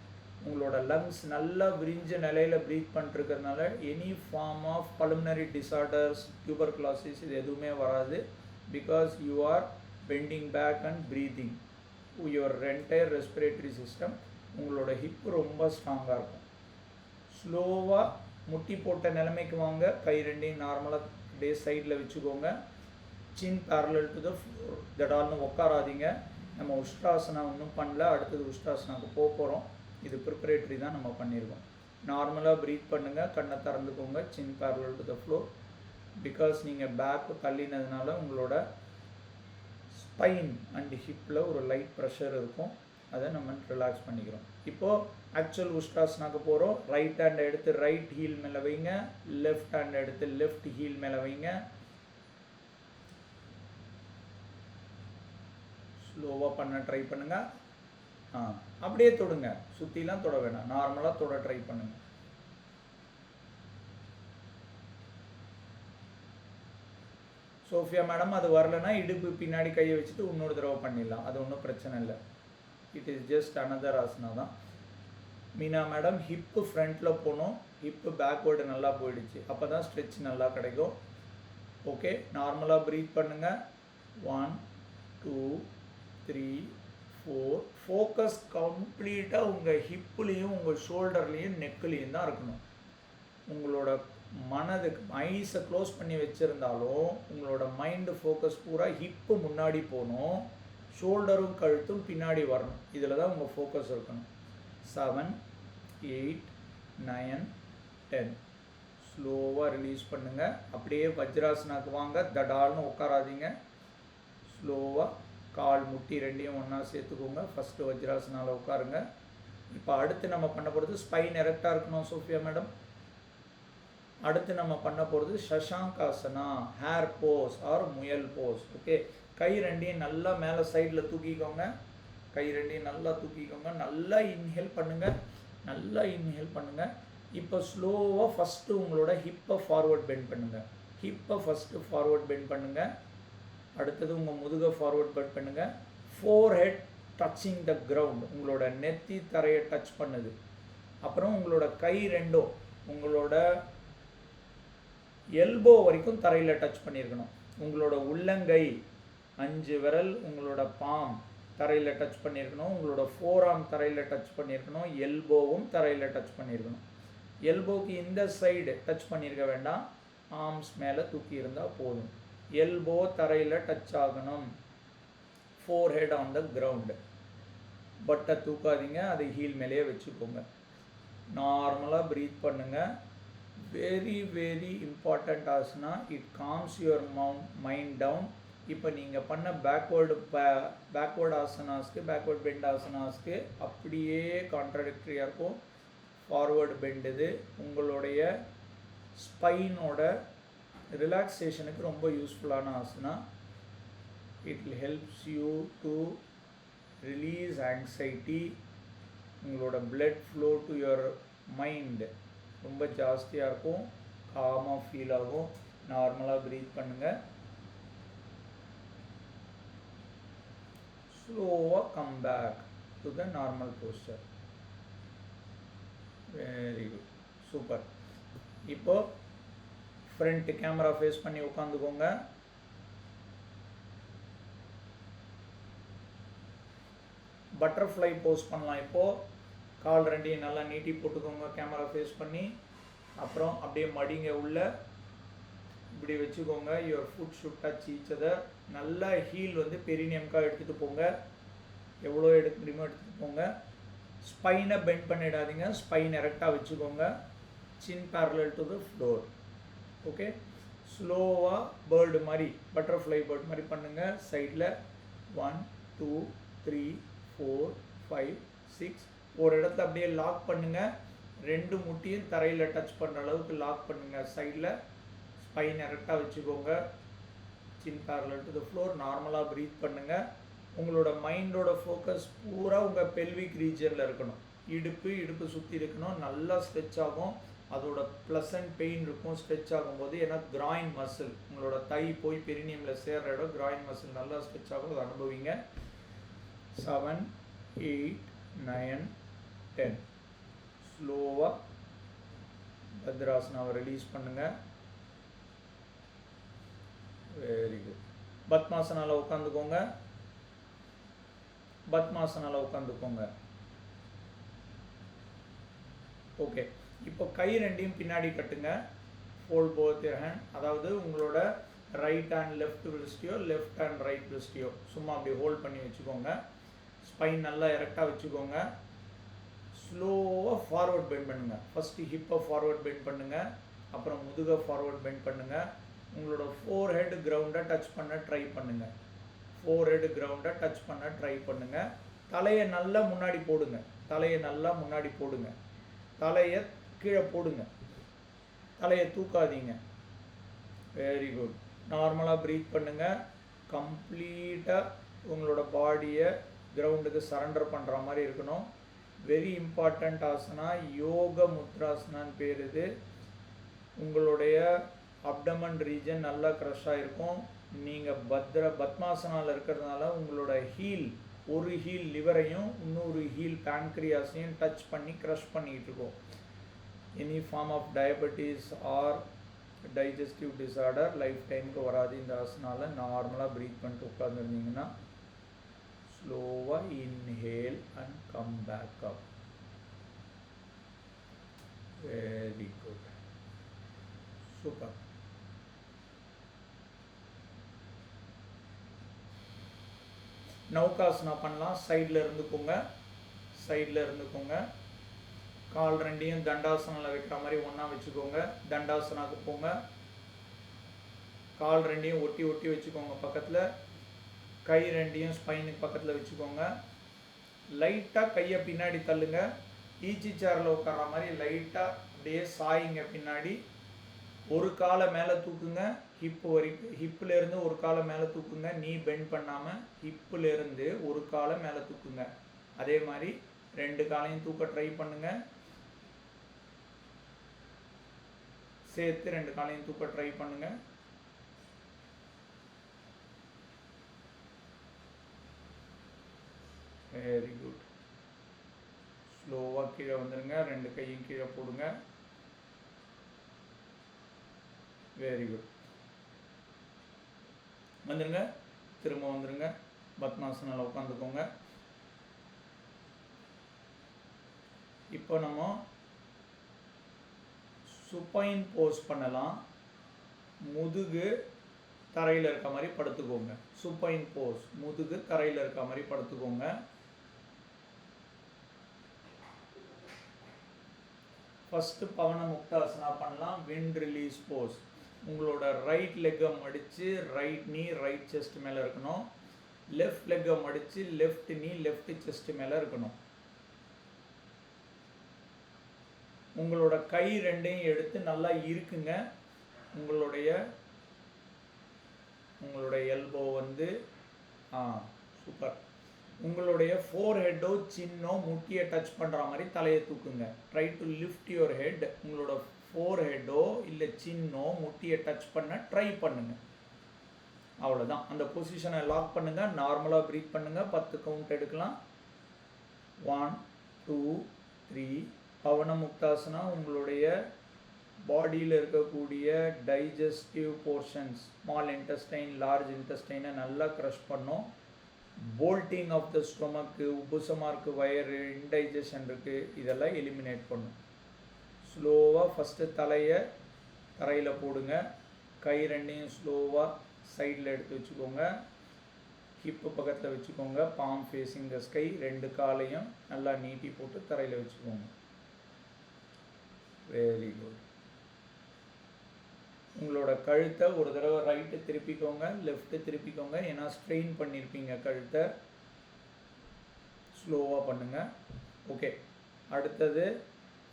உங்களோட லங்ஸ் நல்லா விரிஞ்ச நிலையில் ப்ரீத் பண்ணிட்டுருக்கிறதுனால any form of pulmonary disorders, tuberculosis இது எதுவுமே வராது. Because you are bending back and breathing your entire respiratory system. உங்களோட ஹிப் ரொம்ப ஸ்ட்ராங்காக இருக்கும். ஸ்லோவாக முட்டி போட்ட நிலைமைக்கு வாங்க. கை 2யும் நார்மலாக அப்படியே சைடில் வச்சுக்கோங்க. Chin parallel to the floor. தடால்னு உட்காராதீங்க. நம்ம உஷ்ட்ராசனா ஒன்றும் பண்ணல. அடுத்தது உஷ்ட்ராசனாவுக்கு போக போகிறோம். இது ப்ரிப்பரேட்டரி தான் நம்ம பண்ணியிருக்கோம். நார்மலாக ப்ரீத் பண்ணுங்கள். கண்ணை திறந்துக்கோங்க. Chin parallel to the floor. Because நீங்கள் பேக்கு தள்ளினதுனால உங்களோட ஸ்பைன் அண்ட் ஹிப்பில் ஒரு லைட் ப்ரெஷர் இருக்கும். அதை நம்ம ரிலாக்ஸ் பண்ணிக்கிறோம். இப்போது ஆக்சுவல் உஷ்ட்ராசனாக்கு போகிறோம். ரைட் ஹேண்டை எடுத்து ரைட் ஹீல் மேலே வைங்க. லெஃப்ட் ஹேண்டை எடுத்து லெஃப்ட் ஹீல் மேலே வைங்க. ஸ்லோவாக பண்ண ட்ரை பண்ணுங்கள். அப்படியே தொடுங்க, சுற்றிலாம் தொட வேணாம், நார்மலாக தொட ட்ரை பண்ணுங்கள். சோஃபியா மேடம் அது வரலன்னா இடுப்பு பின்னாடி கையை வச்சுட்டு இன்னொரு தடவை பண்ணிடலாம், அது ஒன்றும் பிரச்சனை இல்லை. It is just another asana தான். மீனா மேடம் ஹிப்பு ஃப்ரண்ட்டில் போகணும், ஹிப்பு பேக்வேர்டு நல்லா போயிடுச்சு, அப்போ தான் ஸ்ட்ரெச் நல்லா கிடைக்கும். ஓகே, நார்மலாக ப்ரீத் பண்ணுங்கள். 1 2 3 4. ஃபோக்கஸ் கம்ப்ளீட்டாக உங்கள் ஹிப்புலேயும் உங்கள் ஷோல்டர்லேயும் நெக்குலேயும் தான் இருக்கணும். உங்களோட மனதுக்கு ஐஸை க்ளோஸ் பண்ணி வச்சுருந்தாலும் உங்களோட மைண்டு ஃபோக்கஸ் பூரா ஹிப்பு முன்னாடி போகணும், ஷோல்டரும் கழுத்தும் பின்னாடி வரணும். இதில் தான் உங்கள் ஃபோக்கஸ் இருக்கணும். 7 8 9 10. ஸ்லோவாக ரிலீஸ் பண்ணுங்கள். அப்படியே வஜ்ராசனாக்கு வாங்க, தடால்னு உட்காராதீங்க. ஸ்லோவாக கால் முட்டி ரெண்டையும் ஒன்றா சேர்த்துக்கோங்க. ஃபஸ்ட்டு வஜ்ராசனாவில் உட்காருங்க. இப்போ அடுத்து நம்ம பண்ண போகிறது ஸ்பைன் எரெக்டாக இருக்கணும் சோஃபியா மேடம். அடுத்து நம்ம பண்ண போகிறது சஷாங்காசனா, ஹேர் போஸ் ஆர் முயல் போஸ். ஓகே, கை ரெண்டையும் நல்லா மேலே சைடில் தூக்கிக்கோங்க. கை ரெண்டையும் நல்லா தூக்கிக்கோங்க. நல்லா இன்ஹேல் பண்ணுங்கள், நல்லா இன்ஹேல் பண்ணுங்கள். இப்போ ஸ்லோவாக ஃபஸ்ட்டு உங்களோட ஹிப்பை ஃபார்வர்ட் பெண்ட் பண்ணுங்கள். ஹிப்பை ஃபஸ்ட்டு ஃபார்வர்ட் பெண்ட் பண்ணுங்கள். அடுத்தது உங்கள் முதுகை ஃபார்வர்ட் பெண்ட் பண்ணுங்கள். Four head touching the ground, உங்களோட நெத்தி தரையை டச் பண்ணுது. அப்புறம் உங்களோட கை ரெண்டும் உங்களோட எல்போ வரைக்கும் தரையில் டச் பண்ணியிருக்கணும். உங்களோட உள்ளங்கை 5 விரல் உங்களோட பாம் தரையில் டச் பண்ணியிருக்கணும். உங்களோட ஃபோராம் தரையில் டச் பண்ணியிருக்கணும். எல்போவும் தரையில் டச் பண்ணியிருக்கணும். எல்போக்கு இந்த சைடு டச் பண்ணியிருக்க வேண்டாம், ஆர்ம்ஸ் மேலே தூக்கி இருந்தால் போதும். எல்போ தரையில் டச் ஆகணும். Forehead on the ground. பட்டை தூக்காதீங்க, அதை ஹீல் மேலேயே வச்சுக்கோங்க. நார்மலாக ப்ரீத் பண்ணுங்கள். Very very important asana. It calms your mind down. இப்போ நீங்கள் பண்ண பேக்வேர்டு ஆசனாஸ்க்கு, பேக்வேர்ட் பெண்ட் ஆசனாஸ்க்கு அப்படியே கான்ட்ராடிக்டரியாக இருக்கும். ஃபார்வேர்டு பெண்ட் இது உங்களுடைய ஸ்பைனோட ரிலாக்ஸேஷனுக்கு ரொம்ப யூஸ்ஃபுல்லான ஆசனா. It will helps you to release anxiety. உங்களோட blood flow to your mind ரொம்ப ஜாஸ்தியாக இருக்கும், காமாக ஃபீல் ஆகும். நார்மலாக ப்ரீத் பண்ணுங்கள். ஸ்லோவாக come back to the normal posture. Very good, super. இப்போ ஃப்ரண்ட் கேமரா ஃபேஸ் பண்ணி உட்காந்துக்கோங்க. பட்டர்ஃப்ளை போஸ் பண்ணலாம். இப்போது கால் ரெண்டையும் நல்லா நீட்டி போட்டுக்கோங்க கேமரா ஃபேஸ் பண்ணி. அப்புறம் அப்படியே மடிங்க உள்ள, இப்படி வச்சுக்கோங்க. Your food should touch each other. நல்லா ஹீல் வந்து பெரினியம்காக எடுத்துகிட்டு போங்க, எவ்வளோ எடுக்க முடியுமோ எடுத்துகிட்டு போங்க. ஸ்பைனை பெண்ட் பண்ணிடாதீங்க, ஸ்பைன் எரெக்டாக வச்சுக்கோங்க. Chin parallel to the floor. Okay, ஸ்லோவாக பேர்டு மாதிரி, பட்டர்ஃப்ளை பேர்டு மாதிரி பண்ணுங்கள். சைடில் 1 2 3 4 5 6. ஒரு இடத்துல அப்படியே லாக் பண்ணுங்கள். 2 முட்டியும் தரையில் டச் பண்ணுற அளவுக்கு லாக் பண்ணுங்கள். சைடில் ஸ்பைன் எரெக்டாக வச்சுக்கோங்க. Chin parallel to the floor. நார்மலாக ப்ரீத் பண்ணுங்கள். உங்களோட மைண்டோட ஃபோக்கஸ் பூரா உங்கள் பெல்விக் ரீஜனில் இருக்கணும். இடுப்பு சுற்றி இருக்கணும். நல்லா ஸ்ட்ரெச் ஆகும். அதோட ப்ளசன்ட் பெயின் இருக்கும் ஸ்ட்ரெச் ஆகும்போது. ஏன்னா கிராயின் மசில், உங்களோட தை போய் பெரினியமில் சேர்கிற இடம் கிராயின் மசில் நல்லா ஸ்ட்ரெச் ஆகும். அதை அனுபவிங்க. 7 8 9 10. ஸ்லோவாக பத்ராசனாவை ரிலீஸ் பண்ணுங்கள். Very good. பத்மாசனாவில் உட்காந்துக்கோங்க. பத்மாசனாவில் உட்காந்துக்கோங்க. ஓகே, இப்போ கை ரெண்டையும் பின்னாடி கட்டுங்க. Fold both your hand. அதாவது உங்களோட ரைட் ஹேண்ட் லெஃப்ட் விரிஸ்டியோ, லெஃப்ட் ஹேண்ட் ரைட் விரிஸ்டியோ சும்மா அப்படி ஹோல்ட் பண்ணி வச்சுக்கோங்க. ஸ்பைன் நல்லா எரெக்டாக வச்சுக்கோங்க. ஸ்லோவாக ஃபார்வர்ட் பெண்ட் பண்ணுங்கள். ஃபஸ்ட்டு ஹிப்பை ஃபார்வர்ட் பெண்ட் பண்ணுங்கள். அப்புறம் முதுகை ஃபார்வர்ட் பெண்ட் பண்ணுங்கள். உங்களோட ஃபோர் ஹெட் கிரவுண்டை டச் பண்ண ட்ரை பண்ணுங்கள். ஃபோர் ஹெட் கிரவுண்டை டச் பண்ண ட்ரை பண்ணுங்கள். தலையை நல்லா முன்னாடி போடுங்க. தலையை நல்லா முன்னாடி போடுங்க. தலையை கீழே போடுங்க. தலையை தூக்காதீங்க. Very good. நார்மலாக ப்ரீத் பண்ணுங்கள். கம்ப்ளீட்டாக உங்களோட பாடியை கிரவுண்டுக்கு சரண்டர் பண்ணுற மாதிரி இருக்கணும். வெரி இம்பார்ட்டண்ட் ஆசனா யோக முத்ராசனான்னு பேர். இது உங்களுடைய அப்டமன் ரீஜன் நல்லா க்ரஷ் ஆகிருக்கும். நீங்கள் பத்மாசனாவில் இருக்கிறதுனால உங்களோட ஒரு ஹீல் லிவரையும் இன்னொரு ஹீல் பேன்க்ரியாஸையும் டச் பண்ணி க்ரஷ் பண்ணிகிட்டு இருக்கோம். Any form of diabetes or digestive disorder life டைமுக்கு வராது இந்த ஆசனால. நார்மலாக ப்ரீத் பண்ணிட்டு உட்காந்துருந்தீங்கன்னா ஸ்லோவாக inhale and come back up. Very good, super. Naukasana பண்ணலாம். சைடில் இருந்துக்கோங்க, கால் ரெண்டையும் தண்டாசனில் வைக்கிற மாதிரி ஒன்றா வச்சுக்கோங்க. தண்டாசனாக்கு போங்க, கால் ரெண்டையும் ஒட்டி வச்சுக்கோங்க பக்கத்தில். கை ரெண்டையும் ஸ்பைனுக்கு பக்கத்தில் வச்சுக்கோங்க. லைட்டாக கையை பின்னாடி தள்ளுங்க. ஈச்சி சேரில் உட்கார்ற மாதிரி லைட்டாக அப்படியே சாயிங்க பின்னாடி. ஒரு காலை மேலே தூக்குங்க, ஹிப்பிலேருந்து ஒரு காலை மேலே தூக்குங்க. நீ பெண்ட் பண்ணாமல் ஹிப்பிலேருந்து ஒரு காலை மேலே தூக்குங்க. அதே மாதிரி 2 காலையும் தூக்க ட்ரை பண்ணுங்க. சேர்த்து 2 காலையும் தூக்க ட்ரை பண்ணுங்க. Very good. ஸ்லோவாக கீழே வந்துடுங்க. 2 கையும் கீழே போடுங்க. Very good. வந்துடுங்க, திரும்ப வந்துடுங்க. பத்மாசனில் உட்காந்துக்கோங்க. இப்போ நம்ம சுப்பைன் போஸ் பண்ணலாம். முதுகு தரையில் இருக்க மாதிரி படுத்துக்கோங்க. சுப்பைன் போஸ், முதுகு தரையில் இருக்க மாதிரி படுத்துக்கோங்க. ஃபஸ்ட்டு பவன முக்தாசனா பண்ணலாம். Wind release pose. உங்களோட ரைட் லெக்கை மடித்து ரைட் நீ ரைட் செஸ்ட் மேலே இருக்கணும். லெஃப்ட் லெக்கை மடித்து லெஃப்ட் நீ லெஃப்ட் செஸ்ட் மேலே இருக்கணும். உங்களோட கை ரெண்டையும் எடுத்து நல்லா இருக்குங்க. உங்களுடைய எல்போ வந்து சூப்பர். உங்களுடைய ஃபோர்ஹெட்டோ சின்னோ முட்டியை டச் பண்ணுற மாதிரி தலையை தூக்குங்க. Try to lift your head. உங்களோட ஃபோர்ஹெட்டோ இல்லை சின்னோ முட்டியை டச் பண்ண ட்ரை பண்ணுங்க. அவ்வளோதான். அந்த பொசிஷனை லாக் பண்ணுங்க. நார்மலாக ப்ரீத் பண்ணுங்க. 10 கவுண்ட் எடுக்கலாம். 1 2 3. பவன முக்தாசனா உங்களுடைய பாடியில் இருக்கக்கூடிய digestive portions, small intestine, large இன்டெஸ்டைனை நல்லா க்ரஷ் பண்ணும். போல்ட்டிங் ஆஃப் த ஸ்டொமக்கு, உப்புசமாக இருக்குது, வயரு, இன்டைஜஷன் இருக்குது, இதெல்லாம் எலிமினேட் பண்ணும். ஸ்லோவாக ஃபஸ்ட்டு தலையை தரையில் போடுங்க. கை ரெண்டையும் ஸ்லோவாக சைடில் எடுத்து வச்சுக்கோங்க. ஹிப்பு பக்கத்தில் வச்சுக்கோங்க. Palm facing the sky. 2 காலையும் நல்லா நீட்டி போட்டு தரையில் வச்சுக்கோங்க. Very good. உங்களோட கழுத்தை ஒரு தடவை ரைட்டு திருப்பிக்கோங்க, லெஃப்ட்டு திருப்பிக்கோங்க. ஏன்னா ஸ்ட்ரெயின் பண்ணியிருப்பீங்க கழுத்தை. ஸ்லோவாக பண்ணுங்கள். ஓகே, அடுத்தது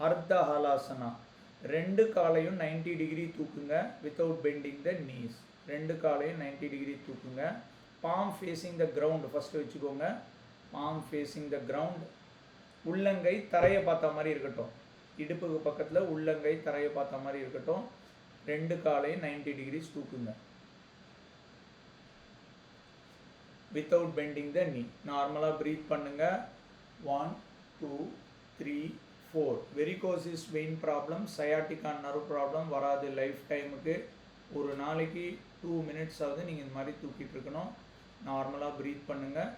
அர்த்த ஹாலாசனா. 2 காலையும் 90 டிகிரி தூக்குங்க வித்தவுட் பெண்டிங் த நீஸ். 2 காலையும் 90 டிகிரி தூக்குங்க. Palm facing the ground first வச்சுக்கோங்க. Palm facing the ground. உள்ளங்கை தரையை பார்த்த மாதிரி இருக்கட்டும். இடுப்புக்கு பக்கத்தில் உள்ளங்கை தரையை பார்த்த மாதிரி இருக்கட்டும். 2 காலையும் 90 டிகிரிஸ் தூக்குங்க வித்தவுட் பெண்டிங் த நீ. நார்மலாக ப்ரீத் பண்ணுங்க. 1 2 3 4. Varicose vein problem, sciatica nerve problem வராது லைஃப் டைமுக்கு. ஒரு நாளைக்கு 2 மினிட்ஸ் ஆகுது நீங்கள் இந்த மாதிரி தூக்கிட்டு இருக்கணும். நார்மலாக ப்ரீத் பண்ணுங்கள்.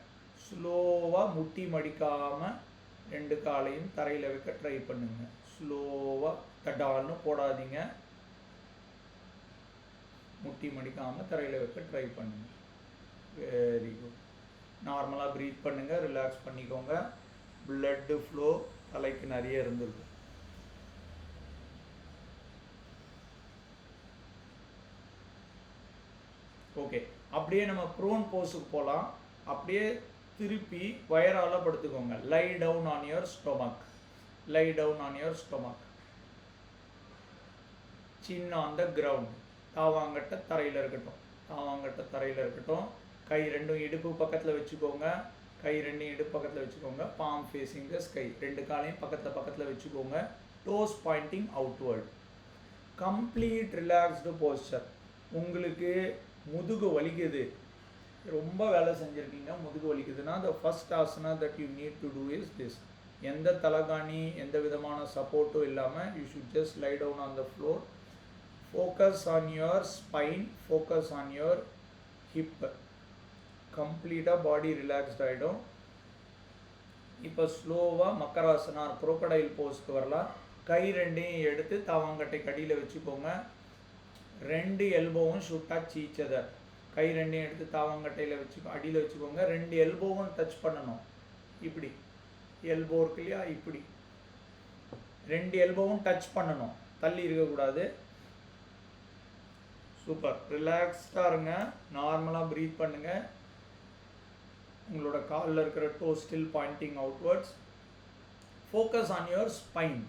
ஸ்லோவாக முட்டி மடிக்காமல் 2 காலையும் தரையில் வைக்க ட்ரை பண்ணுங்கள். ஸ்லோவாக தட்டால்னு போடாதீங்க. முட்டி மடிக்காமல் தரையில் வைக்க ட்ரை பண்ணுங்கள். Very good. நார்மலாக ப்ரீத் பண்ணுங்கள். ரிலாக்ஸ் பண்ணிக்கோங்க. பிளட்டு ஃப்ளோ தலைக்கு நிறைய இருந்திருக்கு. ஓகே, அப்படியே நம்ம ப்ரோன் போஸுக்கு போகலாம். அப்படியே திருப்பி வயரால் படுத்துக்கோங்க. Lie down on your stomach. Lie down on your stomach. Chin on the ground. தாவாங்கட்ட தரையில் இருக்கட்டும். கை ரெண்டும் இடுப்பு பக்கத்தில் வச்சுக்கோங்க. கை ரெண்டும் இடுப்பு பக்கத்தில் வச்சுக்கோங்க. Palm facing the sky. ரெண்டு காலையும் பக்கத்தில் வச்சுக்கோங்க. Toes pointing outward. Complete relaxed posture. உங்களுக்கு முதுகு வலிக்குது, ரொம்ப வேலை செஞ்சுருக்கீங்க, முதுகு வலிக்குதுன்னா the first asana that you need to do is this. எந்த தலகாணி எந்த விதமான சப்போர்ட்டும் இல்லாமல் you should just lie down on the floor. Focus on your spine, focus on your hip. கம்ப்ளீட்டாக பாடி ரிலாக்ஸ்ட் ஆகிடும். இப்போ ஸ்லோவாக மக்கராசனா crocodile போஸ்க்கு வரலாம். கை ரெண்டையும் எடுத்து தாவாங்கட்டை கடியில் வச்சுக்கோங்க. ரெண்டு எல்போவும் ஷுட் டச் ஈச் அதர். கை ரெண்டையும் எடுத்து தாவாங்கட்டையில் அடியில் வச்சுக்கோங்க. ரெண்டு எல்போவும் டச் பண்ணணும். இப்படி எல்போ இருக்கு இல்லையா, இப்படி ரெண்டு எல்போவும் டச் பண்ணணும், தள்ளி இருக்கக்கூடாது. சூப்பர். ரிலாக்ஸ்டாக இருங்க. நார்மலாக ப்ரீத் பண்ணுங்கள். உங்களோட காலில் இருக்கிற toe still pointing outwards. Focus on your spine.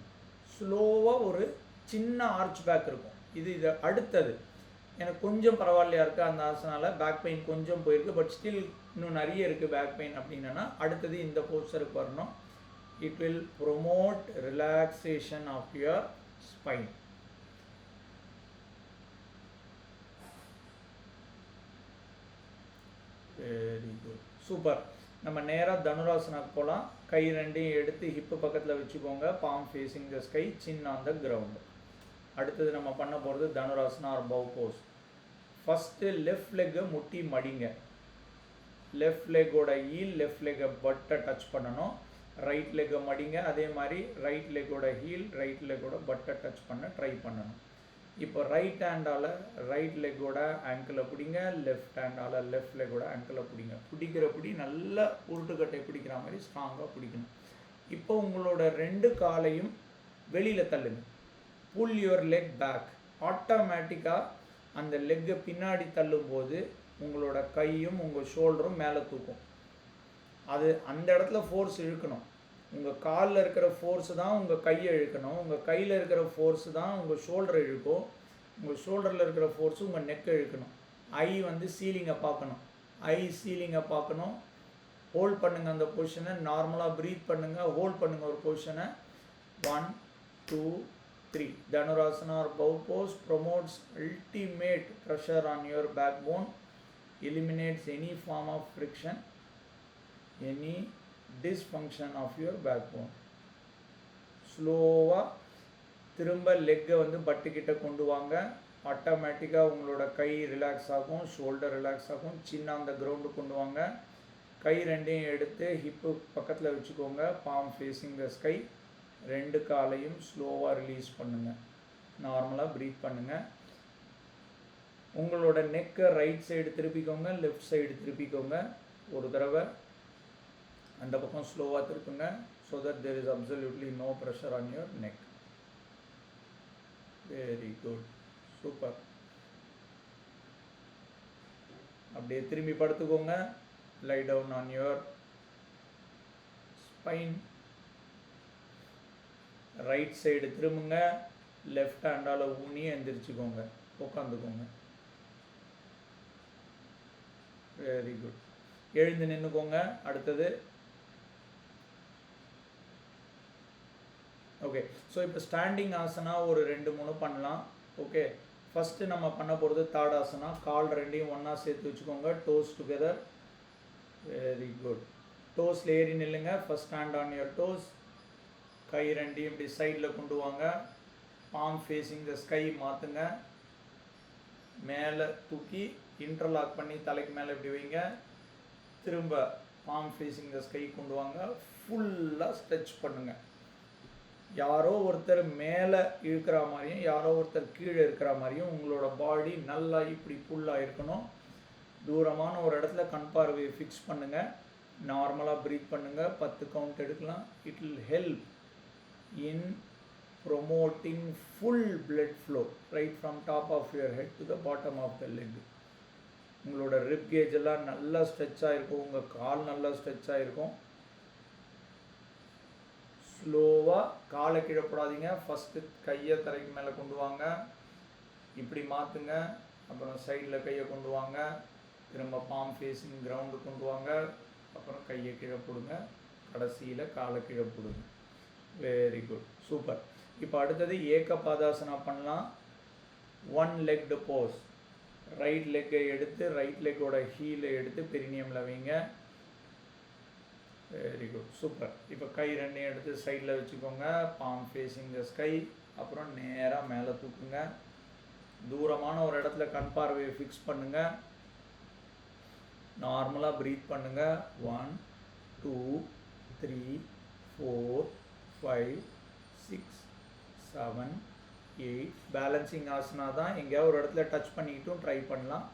ஸ்லோவாக ஒரு சின்ன ஆர்ச் பேக் இருக்கும். இது அடுத்தது எனக்கு கொஞ்சம் பரவாயில்லையா இருக்குது அந்த ஆசனால. பேக் பெயின் கொஞ்சம் போயிருக்கு, பட் ஸ்டில் இன்னும் நிறைய இருக்குது பேக் பெயின் அப்படின்னா அடுத்தது இந்த போஸ்டருக்கு வரணும். It will promote relaxation of your spine. Very good, super. நம்ம நேராக தனுராசனாக்கு போகலாம். கை ரெண்டையும் எடுத்து ஹிப்பு பக்கத்தில் வச்சுக்கோங்க. Palm facing the sky, chin on the ground. அடுத்தது நம்ம பண்ண போகிறது Dhanurasana or bow pose. First left லெக்கை முட்டி மடிங்க. லெஃப்ட் லெக்கோட ஹீல் லெஃப்ட் லெக்கை பட்டை டச் பண்ணணும். ரைட் லெக்கை மடிங்க. அதே மாதிரி ரைட் லெக்கோட ஹீல் ரைட் லெக்கோட பட்டை டச் பண்ண ட்ரை பண்ணணும். இப்போ ரைட் ஹேண்டால் ரைட் லெக்கோட ஆங்கிளை பிடிங்க. லெஃப்ட் ஹேண்டால் லெஃப்ட் லெக்கோட ஆங்கிளை பிடிங்க. பிடிக்கிற பிடி நல்லா உருட்டுக்கட்டை பிடிக்கிற மாதிரி ஸ்ட்ராங்காக பிடிக்கணும். இப்போ உங்களோட ரெண்டு காலையும் வெளியில் தள்ளுங்க. புல் யுவர் லெக் பேக். ஆட்டோமேட்டிக்காக அந்த லெக்கை பின்னாடி தள்ளும்போது உங்களோட கையும் உங்கள் ஷோல்டரும் மேலே தூக்கும். அது அந்த இடத்துல ஃபோர்ஸ் இழுக்கணும். உங்கள் காலில் இருக்கிற ஃபோர்ஸு தான் உங்கள் கையை இழுக்கணும். உங்கள் கையில் இருக்கிற ஃபோர்ஸு தான் உங்கள் ஷோல்டரை இழுக்கும். உங்கள் ஷோல்டரில் இருக்கிற ஃபோர்ஸு உங்கள் நெக்கை இழுக்கணும். ஐ சீலிங்கை பார்க்கணும். ஐ சீலிங்கை பார்க்கணும். ஹோல்ட் பண்ணுங்கள் அந்த பொசிஷனை. நார்மலாக ப்ரீத் பண்ணுங்கள். ஹோல்ட் பண்ணுங்கள் ஒரு பொசிஷனை. 1 2 3. Dhanurasana or bow pose promotes ultimate pressure on your backbone, eliminates any form of friction, any dysfunction of your backbone. ஸ்லோவாக திரும்ப லெக்கை பட்டுக்கிட்ட கொண்டு வாங்க. ஆட்டோமேட்டிக்காக உங்களோட கை ரிலாக்ஸ் ஆகும், ஷோல்டர் ரிலாக்ஸ் ஆகும். சின்ன அந்த கிரவுண்டு கொண்டு வாங்க. கை ரெண்டையும் எடுத்து ஹிப்பு பக்கத்தில் வச்சுக்கோங்க. Palm facing the sky. ரெண்டு காலையும் ஸ்லோவாக ரிலீஸ் பண்ணுங்கள். நார்மலாக ப்ரீத் பண்ணுங்கள். உங்களோட நெக்கை ரைட் சைடு திருப்பிக்கோங்க, லெஃப்ட் சைடு திருப்பிக்கோங்க. ஒரு தடவை அந்த பக்கம் ஸ்லோவாக திருப்புங்க. So that there is absolutely no pressure on your neck. Very good, super. அப்படியே திரும்பி படுத்துக்கோங்க. Lie down on your spine. Right side திரும்புங்க. லெஃப்ட் ஹேண்டால் ஊனி எந்திரிச்சுக்கோங்க. உட்காந்துக்கோங்க. Very good. எழுந்து நின்றுக்கோங்க. அடுத்தது ஓகே. ஸோ இப்போ ஸ்டாண்டிங் ஆசனா ஒரு 2-3 பண்ணலாம். ஓகே, ஃபஸ்ட்டு நம்ம பண்ண போகிறது தாடாசனா. கால் ரெண்டையும் ஒன்றா சேர்த்து வச்சுக்கோங்க. Toes together. Very good. டோஸில் ஏறி நில்லுங்க. First hand on your toes. கை ரெண்டையும் இப்படி சைடில் கொண்டு வாங்க. பாம் ஃபேஸிங் த ஸ்கை மாற்றுங்க. மேலே தூக்கி இன்டர்லாக் பண்ணி தலைக்கு மேலே இப்படி வைங்க. திரும்ப பாம் ஃபேஸிங் த ஸ்கை கொண்டு வாங்க. ஃபுல்லாக ஸ்ட்ரெச் பண்ணுங்கள். யாரோ ஒருத்தர் மேலே இருக்கிற மாதிரியும் யாரோ ஒருத்தர் கீழே இருக்கிற மாதிரியும் உங்களோட பாடி நல்லா இப்படி ஃபுல்லாக இருக்கணும். தூரமான ஒரு இடத்துல கண் பார்வையை ஃபிக்ஸ் பண்ணுங்கள். நார்மலாக ப்ரீத் பண்ணுங்கள். 10 கவுண்ட் எடுக்கலாம். It will help in promoting full blood flow right from top of your head to the bottom of the leg. உங்களோட ரிப் கேஜ் எல்லாம் நல்லா ஸ்ட்ரெச் ஆகிருக்கும். உங்கள் கால் நல்லா ஸ்ட்ரெச் ஆகிருக்கும். ஸ்லோவாக காலை கீழே போடாதீங்க. ஃபஸ்ட்டு கையை தரைக்கு மேலே கொண்டு வாங்க. இப்படி மாற்றுங்க. அப்புறம் சைடில் கையை கொண்டு வாங்க. திரும்ப பாம் ஃபேஸிங் கிரவுண்டு கொண்டு வாங்க, அப்புறம் கையை கீழே போடுங்க, கடைசியில் காலை கீழே போடுங்க. Very good, super. இப்போ அடுத்தது ஏக பாதாசனா பண்ணலாம். 1 legged pose. ரைட் லெக்கை எடுத்து ரைட் லெக்கோட ஹீலை எடுத்து பெரினியமில் வைங்க. Very good, super. இப்போ கை ரெண்டையும் எடுத்து சைடில் வச்சுக்கோங்க, பாம் ஃபேஸிங் த ஸ்கை. அப்புறம் நேராக மேலே தூக்குங்க. தூரமான ஒரு இடத்துல கண் பார்வையை ஃபிக்ஸ் பண்ணுங்கள். நார்மலாக ப்ரீத் பண்ணுங்கள். 1 2 3 4 5 6 7 8. பேலன்சிங் ஆசனா தான், எங்கேயாவது ஒரு இடத்துல டச் பண்ணிக்கிட்டும் ட்ரை பண்ணலாம்.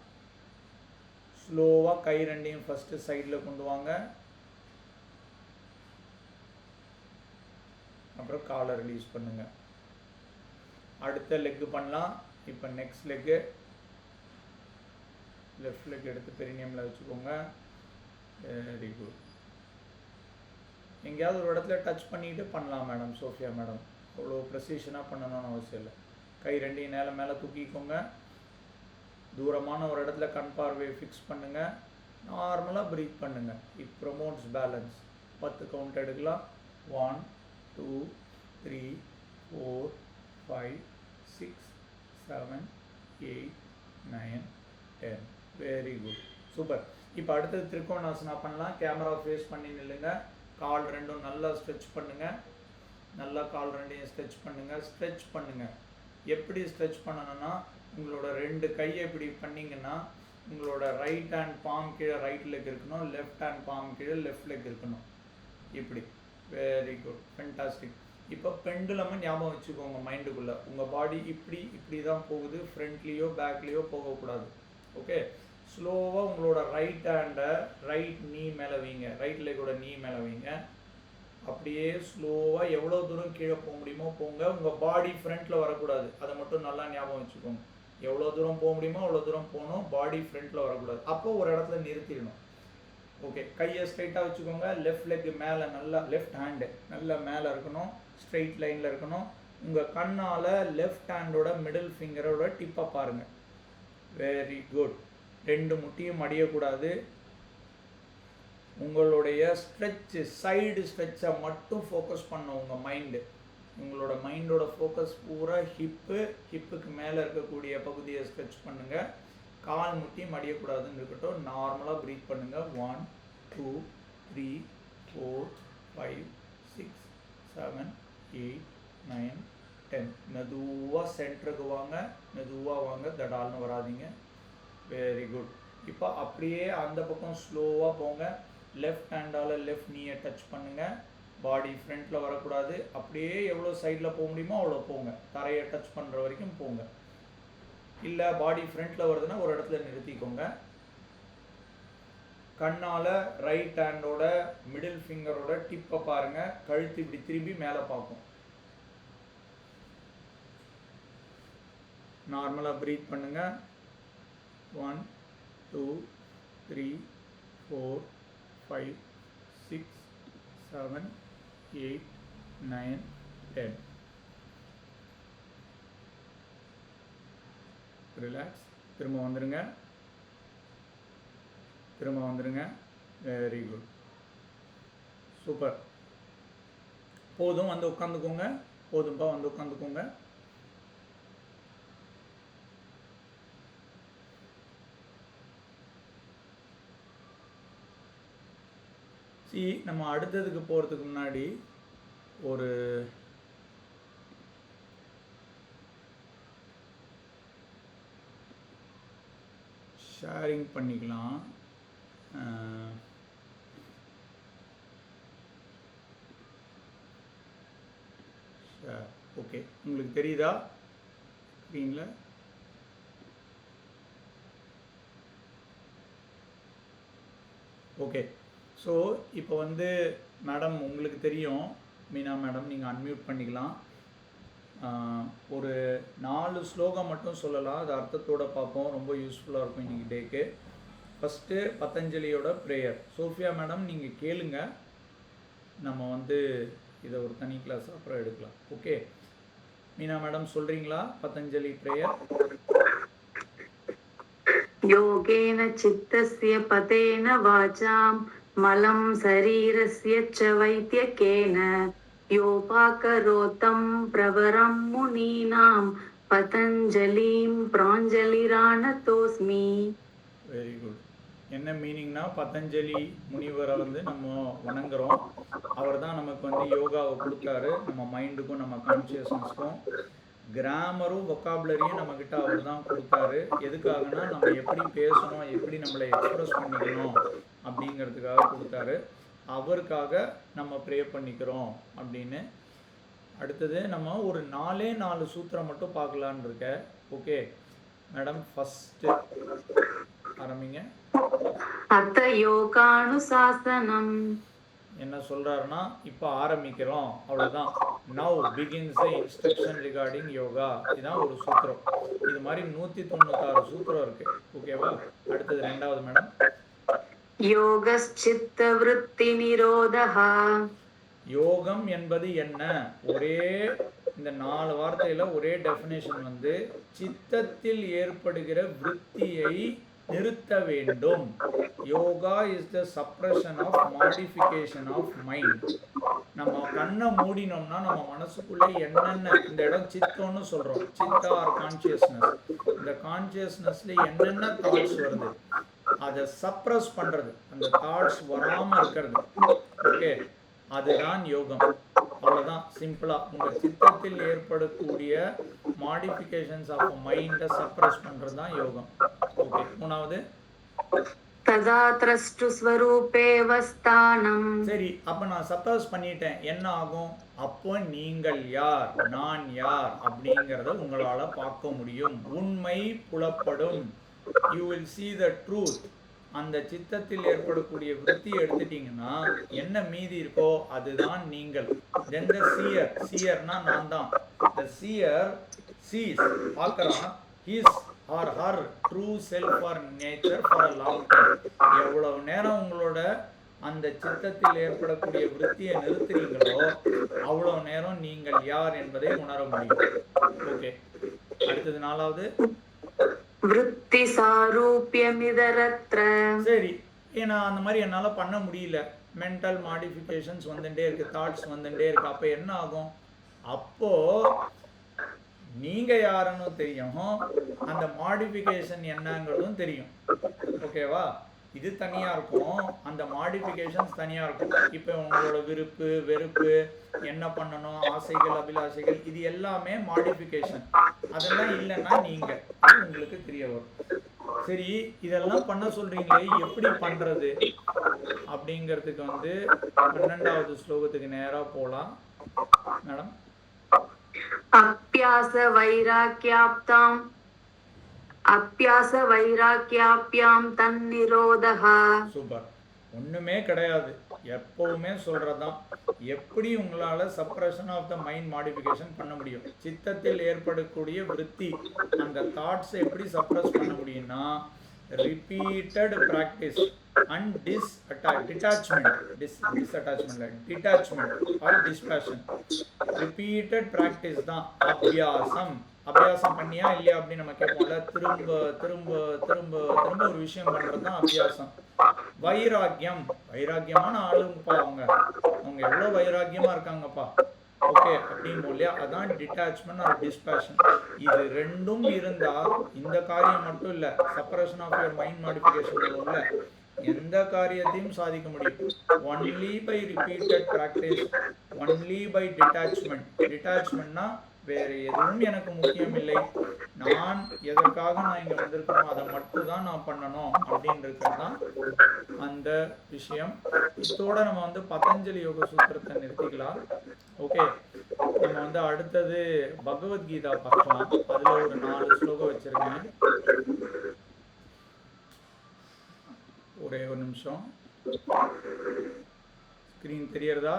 ஸ்லோவாக கை ரெண்டையும் ஃபஸ்ட்டு சைடில் கொண்டு வாங்க, அப்புறம் காலை ரிலீஸ் பண்ணுங்கள். அடுத்த லெக்கு பண்ணலாம். இப்போ நெக்ஸ்ட் லெக்கு, லெஃப்ட் லெக் எடுத்து பெரினியமில் வச்சுக்கோங்க. Very good. எங்கேயாவது ஒரு இடத்துல டச் பண்ணிட்டு பண்ணலாம் மேடம், சோஃபியா மேடம். அவ்வளோ ப்ரெசிஷனாக பண்ணணும்னு அவசியம் இல்லை. கை ரெண்டையும் மேலே தூக்கிக்கோங்க. தூரமான ஒரு இடத்துல கண் பார்வையை ஃபிக்ஸ் பண்ணுங்கள். நார்மலாக ப்ரீத் பண்ணுங்கள். It promotes balance. 10 கவுண்ட் எடுக்கலாம். 1 2 3 4 5 6 7 8 9 10. Very good, super. இப்போ அடுத்தது திரிகோணாசனா பண்ணலாம். கேமரா ஃபேஸ் பண்ணி நில்லுங்க. கால் ரெண்டும் நல்லா ஸ்ட்ரெச் பண்ணுங்கள். நல்லா கால் ரெண்டையும் ஸ்ட்ரெச் பண்ணுங்கள். ஸ்ட்ரெச் பண்ணுங்கள். எப்படி ஸ்ட்ரெச் பண்ணணும்னா, உங்களோட 2 கையை இப்படி பண்ணிங்கன்னா உங்களோட ரைட் ஹேண்ட் பாம் கீழே ரைட் லெக் இருக்கணும், லெஃப்ட் ஹேண்ட் பாம் கீழே லெஃப்ட் லெக் இருக்கணும். இப்படி. Very good, fantastic. இப்போ பெண்டுலமாக ஞாபகம் வச்சுக்கோங்க மைண்டுக்குள்ளே. உங்கள் பாடி இப்படி தான் போகுது, ஃப்ரண்ட்லேயோ பேக்லேயோ போகக்கூடாது. ஓகே. ஸ்லோவாக உங்களோட ரைட் ஹேண்டை ரைட் நீ மேலே வைங்க, ரைட் லெக்கோட நீ மேலே வைங்க. அப்படியே ஸ்லோவாக எவ்வளோ தூரம் கீழே போக முடியுமோ போங்க. உங்கள் பாடி ஃப்ரண்ட்டில் வரக்கூடாது, அதை மட்டும் நல்லா ஞாபகம் வச்சுக்கோங்க. எவ்வளோ தூரம் போக முடியுமோ அவ்வளோ தூரம் போகணும், பாடி ஃப்ரண்ட்டில் வரக்கூடாது. அப்போது ஒரு இடத்துல நிறுத்திடணும். ஓகே. கையை ஸ்ட்ரைட்டாக வச்சுக்கோங்க. லெஃப்ட் லெக் மேலே நல்லா, லெஃப்ட் ஹேண்டு நல்லா மேலே இருக்கணும், ஸ்ட்ரெயிட் லைனில் இருக்கணும். உங்கள் கண்ணால் லெஃப்ட் ஹேண்டோட மிடில் ஃபிங்கரோட டிப்பை பாருங்கள். Very good. 2 முட்டியும் மடியக்கூடாது. உங்களுடைய ஸ்ட்ரெச்சு, சைடு ஸ்ட்ரெச்சை மட்டும் ஃபோக்கஸ் பண்ணணும் உங்கள் மைண்டு. உங்களோட மைண்டோட ஃபோக்கஸ் பூரா ஹிப்புக்கு மேலே இருக்கக்கூடிய பகுதியை ஸ்ட்ரெச் பண்ணுங்கள். கால் முட்டி மடியக்கூடாதுன்னு இருக்கட்டும். நார்மலாக ப்ரீத் பண்ணுங்கள். 1 2 3 4 5 6 7 8 9 10. மெதுவாக சென்டருக்கு வாங்க, மெதுவாக வாங்க, தடால்னு வராதிங்க. Very good. இப்போ அப்படியே அந்த பக்கம் ஸ்லோவாக போங்க. லெஃப்ட் ஹேண்டால் லெஃப்ட் நீயை டச் பண்ணுங்கள். பாடி ஃப்ரண்ட்டில் வரக்கூடாது. அப்படியே எவ்வளோ சைடில் போக முடியுமோ அவ்வளோ போங்க. தரையை டச் பண்ணுற வரைக்கும் போங்க. இல்லை பாடி ஃப்ரண்ட்டில் வருதுன்னா ஒரு இடத்துல நிறுத்திக்கோங்க. கண்ணால் ரைட் ஹேண்டோட மிடில் ஃபிங்கரோட டிப்பை பாருங்கள். கழுத்து இப்படி திரும்பி மேலே பார்க்கும். நார்மலாக ப்ரீத் பண்ணுங்கள். 1 2 3 4 5 6 7 8 9 10. ரிலாக்ஸ். திரும்ப வந்துடுங்க. Very good, super. போதும், வந்து உட்காந்துக்கோங்க. போதும்பா, வந்து உட்காந்துக்கோங்க. நம்ம அடுத்ததுக்கு போகிறதுக்கு முன்னாடி ஒரு ஷேரிங் பண்ணிக்கலாம். ஓகே, உங்களுக்கு தெரியுதா ஸ்க்ரீனில்? ஓகே. ஸோ இப்போ வந்து மேடம் உங்களுக்கு தெரியும், மீனா மேடம் நீங்கள் அன்மியூட் பண்ணிக்கலாம். ஒரு 4 ஸ்லோகம் மட்டும் சொல்லலாம், அது அர்த்தத்தோடு பார்ப்போம். ரொம்ப யூஸ்ஃபுல்லாக இருக்கும் இன்றைக்கி டேக்கு. ஃபஸ்ட்டு பதஞ்சலியோட ப்ரேயர். சோஃபியா மேடம் நீங்கள் கேளுங்க, நம்ம வந்து இதை ஒரு தனி கிளாஸ் அப்புறம் எடுக்கலாம். ஓகே, மீனா மேடம் சொல்கிறீங்களா? பதஞ்சலி ப்ரேயர். योगेन चित्तस्य पतेन वाचां मलं शरीरस्य च वैद्यकेन योपाकरोतं प्रवरं मुनीनां पतञ्जलिं प्राञ्जलिरानतोऽस्मि. Very good. என்ன மீனிங்னா பதஞ்சலி முனிவரை வந்து நம்ம வணங்குறோம். அவர் தான் நமக்கு வந்து யோகாவை கொடுத்தாரு, நம்ம மைண்டுக்கும் நம்ம கான்ஷியஸ்னஸ்க்கும். கிராமரும் வொக்காபுலரியும் நம்மக்கிட்ட அவர் தான் கொடுத்தாரு. எதுக்காகனா நம்ம எப்படி பேசணும், எப்படி நம்மளை எக்ஸ்ப்ரெஸ் பண்ணிக்கணும் அப்படிங்கிறதுக்காக கொடுத்தாரு. அவருக்காக நம்ம ப்ரே பண்ணிக்கிறோம் அப்படின்னு. அடுத்தது நம்ம ஒரு 4 சூத்திரம் மட்டும் பார்க்கலான்னு இருக்க. ஓகே மேடம், ஃபஸ்ட்டு ஆரம்பிங்க. அத்த யோகானுசாசனம். என்ன சொல்கிறாருன்னா, இப்போ ஆரம்பிக்கிறோம், அவ்வளோதான். நவ் பிகின்ஸ் த இன்ஸ்ட்ரக்ஷன் ரிகார்டிங் யோகா. இதுதான் ஒரு சூத்திரம். இது மாதிரி 196 சூத்திரம் இருக்குது. ஓகேவா? அடுத்தது 2வது மேடம். யோகச்சித்த விருத்தி நிரோதஹா. யோகம் என்பது என்ன? ஒரே இந்த 4 வார்த்தையில் ஒரே டெஃபினேஷன் வந்து சித்தத்தில் ஏற்படுகிற விருத்தியை நிறுத்த வேண்டும். Yoga is the suppression of modification of mind. நம்ம கண்ணை மூடினோம்னா நம்ம மனசுக்குள்ளே என்னென்ன, இந்த இடம் சித்தம்னு சொல்கிறோம், சித்தா ஆர் கான்சியஸ்னஸ். இந்த கான்சியஸ்னஸில் என்னென்ன தாட்ஸ் வருது அதை சப்ரஸ் பண்ணுறது, அந்த தாட்ஸ் வராமல் இருக்கிறது. ஓகே, அதுதான் யோகம். அவ்வளோதான், சிம்பிளாக. உங்கள் சித்தத்தில் ஏற்படக்கூடிய மாடிஃபிகேஷன்ஸ் ஆஃப் மைண்டை சப்ரஸ் பண்ணுறது தான் யோகம். ஓகே, 3வது. ததா த்ரஷ்டு ஸ்வரூபேவ ஸ்தானம். சரி, அப்போ நான் சப்ரஸ் பண்ணிட்டேன், என்ன ஆகும்? அப்போ நீங்கள் யார், நான் யார் அப்படிங்கிறத உங்களால் பார்க்க முடியும். உண்மை புலப்படும். You will see the truth. அந்த சித்தத்தில் ஏற்படக்கூடிய விருத்தியை எடுத்துட்டீங்கன்னா என்ன மீதி இருக்கோ அதுதான் நீங்கள். then the seer, seerனா நான் தான். the seer sees, பார்க்கறான், his or her true self or nature for a long time. எவ்வளவு நேரம் உங்களோட அந்த சித்தத்தில் ஏற்படக்கூடிய விருத்தியை நிறுத்துறீங்களோ அவ்வளவு நேரம் நீங்கள் யார் என்பதை உணர முடியும். ஓகே, அடுத்தது 4வது. விருத்தி சாரூபியமிதரத்ர. சரி, ஏன்னா அந்த மாதிரி என்னால் பண்ண முடியல, மென்டல் மாடிஃபிகேஷன்ஸ் வந்துட்டே இருக்கு, தாட்ஸ் வந்துட்டே இருக்கு. அப்போ என்ன ஆகும்? அப்போது நீங்கள் யாருன்னு தெரியும், அந்த மாடிஃபிகேஷன் என்னங்கிறதும் தெரியும். ஓகேவா? இது தனியாக இருக்கும், அந்த மாடிஃபிகேஷன்ஸ் தனியாக இருக்கும். இப்போ உங்களோட விருப்பு வெறுப்பு, என்ன பண்ணணும், ஆசைகள் அபிலாசைகள், இது எல்லாமே மாடிஃபிகேஷன். அதெல்லாம் இல்லைன்னா நீங்கள் உங்களுக்கு தெரிய வரும். சரி, இதெல்லாம் பண்ண சொல்கிறீங்களே, எப்படி பண்ணுறது அப்படிங்கிறதுக்கு வந்து 12வது ஸ்லோகத்துக்கு நேராக போகலாம் மேடம். அப்யாச வைராக்கியாப்தாம் அப்யாச வைராக்கியாப்யாம் தன்னிரோதஹா. சூப்பர். ஒன்றுமே கிடையாது, எப்பவுமே சொல்கிறதான். எப்படி உங்களால் suppression of the mind modification பண்ண முடியும்? சித்தத்தில் ஏற்படக்கூடிய விருத்தி, அந்த தாட்ஸை எப்படி சப்ரஸ் பண்ண முடியும்னா repeated practice and detachment or dispassion. Repeated practice தான் அபியாசம். அபியாசம் பண்ணியா இல்லையா அப்படின்னு நம்ம கேட்போம்ல. திரும்ப திரும்ப திரும்ப திரும்ப ஒரு விஷயம் பண்ணுறது தான் அபியாசம். வைராக்கியம், வைராக்கியமான ஆளுங்கப்பா அவங்க எவ்வளோ வைராக்கியமாக இருக்காங்கப்பா, ஓகே அப்படின்போம் இல்லையா, அதான் டிட்டாச்மெண்ட் ஆர் டிஸ்பேஷன். இது ரெண்டும் இருந்தால் இந்த காரியம் மட்டும் இல்லை, separation of your mind modification இல்லை, எந்த காரியத்தையும் சாதிக்க முடியும். Only by repeated practice, only by detachment. டிட்டாச்மெண்ட்னா வேறு எதுவும் எனக்கு முக்கியம் இல்லை, நான் எதற்காக நான் இங்கே வந்திருக்கணும் அதை மட்டும் தான் நான் பண்ணணும் அப்படின்றது தான் அந்த விஷயம். இதோட நம்ம வந்து பதஞ்சலி யோக சூத்திரத்தை நிறுத்திக்கலாம். ஓகே, நம்ம வந்து அடுத்தது பகவத்கீதா பார்க்கலாம். அதில் ஒரு 4 ஸ்லோகம் வச்சுருக்கேன். ஒரே ஒரு நிமிஷம். ஸ்க்ரீன் தெரியறதா?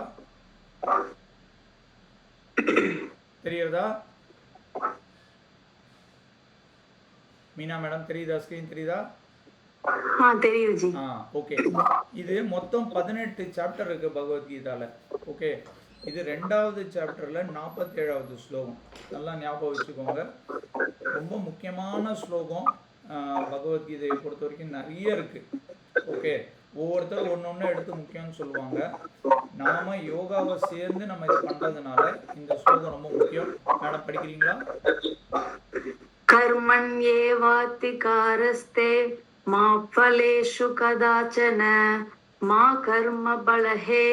மீனா மேடம் தெரியுதா? ஸ்க்ரீன் தெரியுதா? தெரியுது. ஓகே, இது மொத்தம் 18 சாப்டர் இருக்கு பகவத்கீதால. ஓகே, இது 2வது சாப்டர்ல 47வது ஸ்லோகம். நல்லா ஞாபகம் வச்சுக்கோங்க, ரொம்ப முக்கியமான ஸ்லோகம். பகவத்கீதையை பொறுத்த வரைக்கும் நிறைய இருக்கு. ஓகே, ஒவ்வொருத்தர் ஒன்று எடுத்து முக்கியம்னு சொல்லுவாங்க. நாம யோகாவை சேர்ந்து நம்ம இதை பண்றதுனால இந்த ஸ்லோகம் ரொம்ப முக்கியம். மேடம் படிக்கிறீங்களா? कर्मण्येवाधिकारस्ते मा फलेषु कदाचन मा कर्म बलहे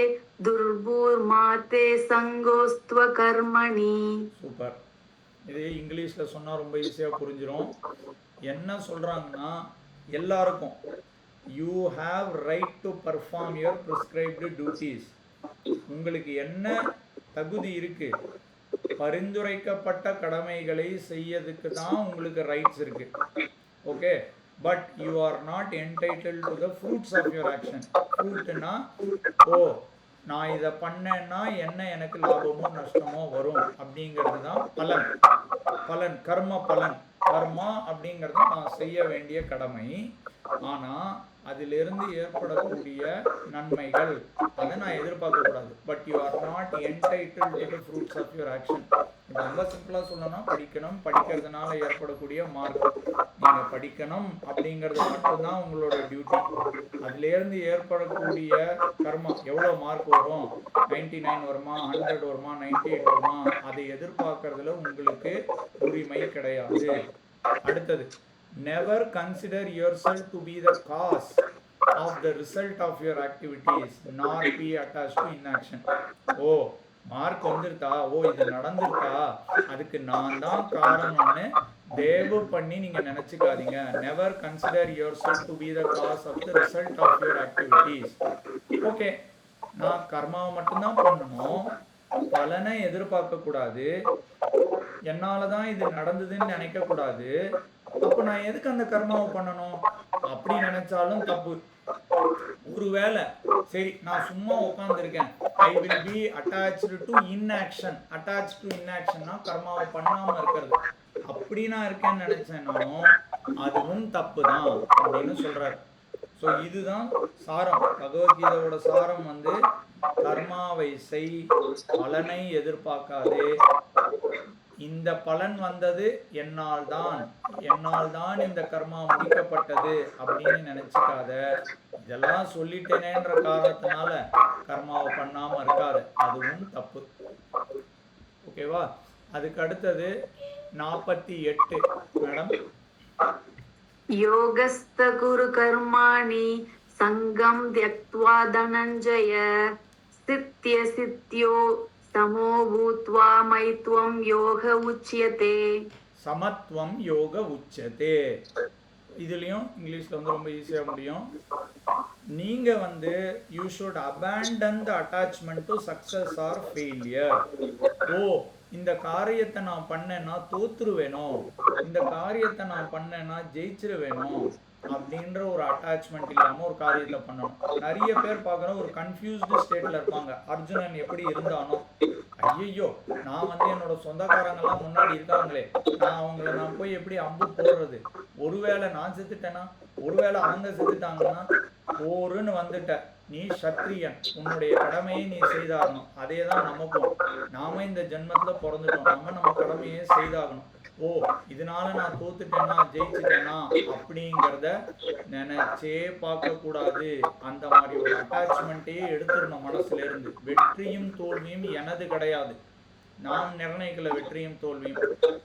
दुर्भूर्माते संगोस्त्व कर्मणि. சூப்பர். இது இங்கிலீஷில் சொன்னால் ரொம்ப ஈஸியாக புரிஞ்சிடும். என்ன சொல்கிறாங்கன்னா, எல்லாருக்கும் you have right to perform your prescribed duties. உங்களுக்கு என்ன தகுதி இருக்கு, பரிந்துரைக்கப்பட்ட கடமைகளை செய்யறதுக்கு தான் உங்களுக்கு ரைட்ஸ் இருக்கு. Okay, but you are not entitle to the fruits of your action. ஃப்ரூட்னா, ஓ நான் இதை பண்ணேன்னா என்ன எனக்கு லாபமோ நஷ்டமோ வரும் அப்படிங்கிறது தான் பலன். பலன் கர்ம பலன். கர்மா அப்படிங்கிறது நான் செய்ய வேண்டிய கடமை. ஆனால் அதிலிருந்து ஏற்படக்கூடிய நன்மைகள் அதை நான் எதிர்பார்க்கக்கூடாது. But you are not entitle to the fruits of your action. இது ரொம்ப சிம்பிளாக சொல்லணும்னா, படிக்கணும், படிக்கிறதுனால ஏற்படக்கூடிய மார்க். நீங்கள் படிக்கணும் அப்படிங்கிறது மட்டும்தான் உங்களோட டியூட்டி. அதுலேருந்து ஏற்படக்கூடிய கர்மா எவ்வளோ மார்க் வரும், 99 வருமா, 100 வருமா, 98 வருமா, அதை எதிர்பார்க்கறதுல உங்களுக்கு உரிமை கிடையாது. அடுத்தது, never consider yourself to be the cause of the result of your activities nor be attached to inaction. ஓ மார்க் வந்துருக்கா, ஓ இது நடந்துருக்கா, அதுக்கு நான் தான் காரணம்னு தேவு பண்ணி நீங்க நினைச்சுக்காதீங்க. never consider yourself to be the cause of the result of your activities. Okay, நான் கர்மாவை மட்டும்தான் பண்ணணும், பலனை எதிர்பார்க்க கூடாது, என்னாலதான் இது நடந்ததுன்னு நினைக்க கூடாது. அப்ப நான் எதுக்கு அந்த கர்மாவை பண்ணணும் அப்படி நினைச்சாலும் தப்பு. ஒருவேளை சரி நான் சும்மா உட்காந்துருக்கேன், I will be attached to inaction. Attach to இன்ஆக்ஷன்னா கர்மாவை பண்ணாம இருக்கிறது. அப்படி நான் இருக்கேன்னு நினைச்சேன்னாலும் அதுவும் தப்பு தான் அப்படின்னு சொல்றாரு. ஸோ இதுதான் சாரம். பகவத்கீதையோட சாரம் கர்மாவை செய், பலனை எதிர்பார்க்காதே. இந்த பலன் வந்தது என்னால் தான் இந்த கர்மா முடிக்கப்பட்டது அப்படின்னு நினைச்சுக்காத. இதெல்லாம் சொல்லிட்டேனேன்ற காரணத்தினால கர்மாவை பண்ணாம இருக்காது, அதுவும் தப்பு. ஓகேவா? அதுக்கு அடுத்தது 48 மேடம். யோகஸ்த குரு கர்மாணி சங்கம் த்யக்த்வா தனஞ்சய சித்ய சித்யோ சமோ பூத்வா மைத்வம் யோக உச்யதே. சமத்வம் யோக உச்சதே. இதுலயும் இங்கிலீஷ்ல ரொம்ப ஈஸியா முடியும். நீங்க you should abandon the attachment to success or failure. ஓ இந்த காரியத்தை நான் பண்ணேன்னா தோத்துருவேனோ, இந்த காரியத்தை நான் பண்ணேன்னா ஜெயிச்சிருவேனோ அப்படின்ற ஒரு அட்டாச்மெண்ட் இல்லாம ஒரு காரியத்தை பண்ணணும். நிறைய பேர் பார்க்கணும், ஒரு கன்ஃபியூஸ்டு ஸ்டேட்ல இருப்பாங்க. அர்ஜுனன் எப்படி இருந்தானோ, ஐயோ நான் என்னோட சொந்தக்காரங்கெல்லாம் முன்னாடி இருக்காங்களே, நான் போய் எப்படி அம்பு போடுறது, ஒருவேளை நான் செத்துட்டேன்னா, ஒருவேளை அவங்க செத்துட்டாங்கன்னா, போருன்னு வந்துட்ட, நீ சத்திரியன், உன்னுடைய கடமையை நீ செய்தாகணும். அதே தான் நமக்கும். நாம இந்த ஜென்மத்துல பிறந்துட்டோம், நம்ம கடமையை செய்தாகணும். ஓ இதனால நான் தோத்துட்டேன்னா ஜெயிச்சுட்டேன்னா அப்படிங்கிறத நினைச்சே பார்க்க கூடாது. அந்த மாதிரி ஒரு அட்டாச்மெண்ட்டே எடுத்துடணும் மனசுல இருந்து. வெற்றியும் தோல்வியும் எனது கிடையாது, நான் நிர்ணயிக்கல வெற்றியும் தோல்வியும்.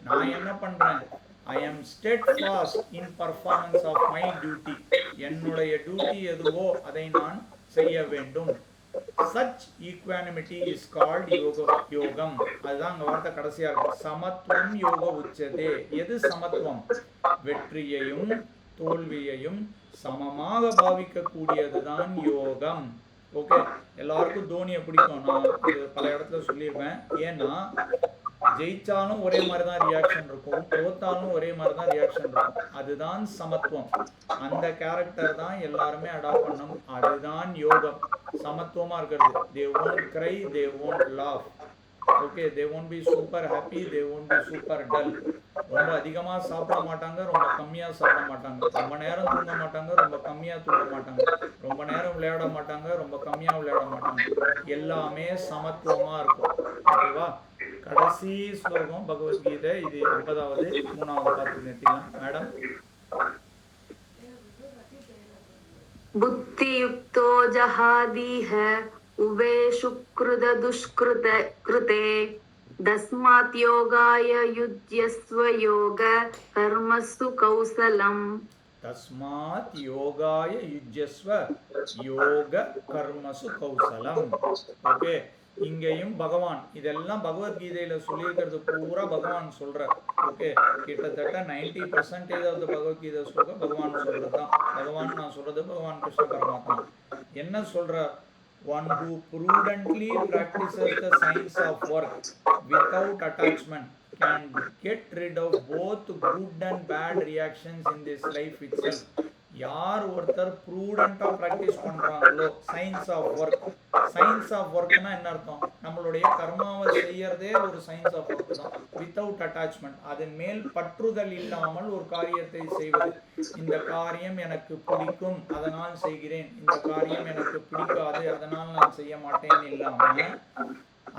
நான் என்ன பண்றேன், I am steadfast in performance of my duty. என்னுடைய டியூட்டி எதுவோ அதை நான் செய்ய வேண்டும். Such equanimity is called யோகம். அதுதான் அங்க வார்த்தை கடைசியா இருக்கு. சமத்துவம் யோக உச்சதே. எது சமத்துவம்? வெற்றியையும் தோல்வியையும் சமமாக பாவிக்க கூடியதுதான் யோகம். ஓகே, எல்லாருக்கும் தோனியை பிடிக்கும், நான் பல இடத்துல சொல்லியிருப்பேன். ஏன்னா ஜெயிச்சாலும் ஒரே மாதிரி தான் ரியாக்ஷன் இருக்கும், தோத்தாலும் ஒரே மாதிரி தான் ரியாக்ஷன் இருக்கும். அதுதான் சமத்துவம். அந்த கேரக்டர் தான் எல்லாருமே அடாப்ட் பண்ணணும். அதுதான் யோகம். சமத்துவமா இருக்கிறது. they won't cry, they won't laugh. Okay, they won't be super happy, they won't be super dull. ரொம்ப அதிகமா சாப்பிட மாட்டாங்க, ரொம்ப கம்மியா சாப்பிட மாட்டாங்க. ரொம்ப நேரம் தூங்க மாட்டாங்க, ரொம்ப கம்மியா தூங்க மாட்டாங்க. ரொம்ப நேரம் விளையாட மாட்டாங்க, ரொம்ப கம்மியா விளையாட மாட்டாங்க. எல்லாமே சமத்துவமா இருக்கும். ஓகேவா? கடைசி ஸ்லோகம் பகவத்கீதை. இது 50வது, 3வது பார்த்து நிறுத்திக்கலாம் மேடம். बुद्धियुक्तो जहादीह उभे सुकृत कृते तस्मात् योगाय युज्यस्व योग कर्मसु कौशलम् தஸ்மாத் யோகாய யுஜ்யஸ்வ யோக கர்மசு கௌசலம். ஓகே, இங்கேயும் பகவான் இதெல்லாம் பகவத்கீதையில சொல்லியிருக்கிறது பூரா பகவான் சொல்ற. ஓகே, கிட்டத்தட்ட 90% ஆஃப் த பகவத்கீதை ஸ்லோக பகவான் சொல்றது தான். பகவான் நான் சொல்றது பகவான் கிருஷ்ண பரமாத்மா என்ன சொல்ற? One who prudently practices the science of work without attachment can get rid of both good and bad reactions in this life itself. யார் ஒருத்தர் ப்ரூடெண்ட்டாக ப்ராக்டிஸ் பண்ணுறாங்களோ science of work. Science of ஒர்க்னா என்ன அர்த்தம்? நம்மளுடைய கர்மாவை செய்யறதே ஒரு சயின்ஸ் ஆஃப் ஒர்க் தான். வித்தவுட் அட்டாச்மெண்ட், அதன் மேல் பற்றுதல் இல்லாமல் ஒரு காரியத்தை செய்வது. இந்த காரியம் எனக்கு பிடிக்கும் அதனால் செய்கிறேன், இந்த காரியம் எனக்கு பிடிக்காது அதனால் நான் செய்ய மாட்டேன் இல்லாமல்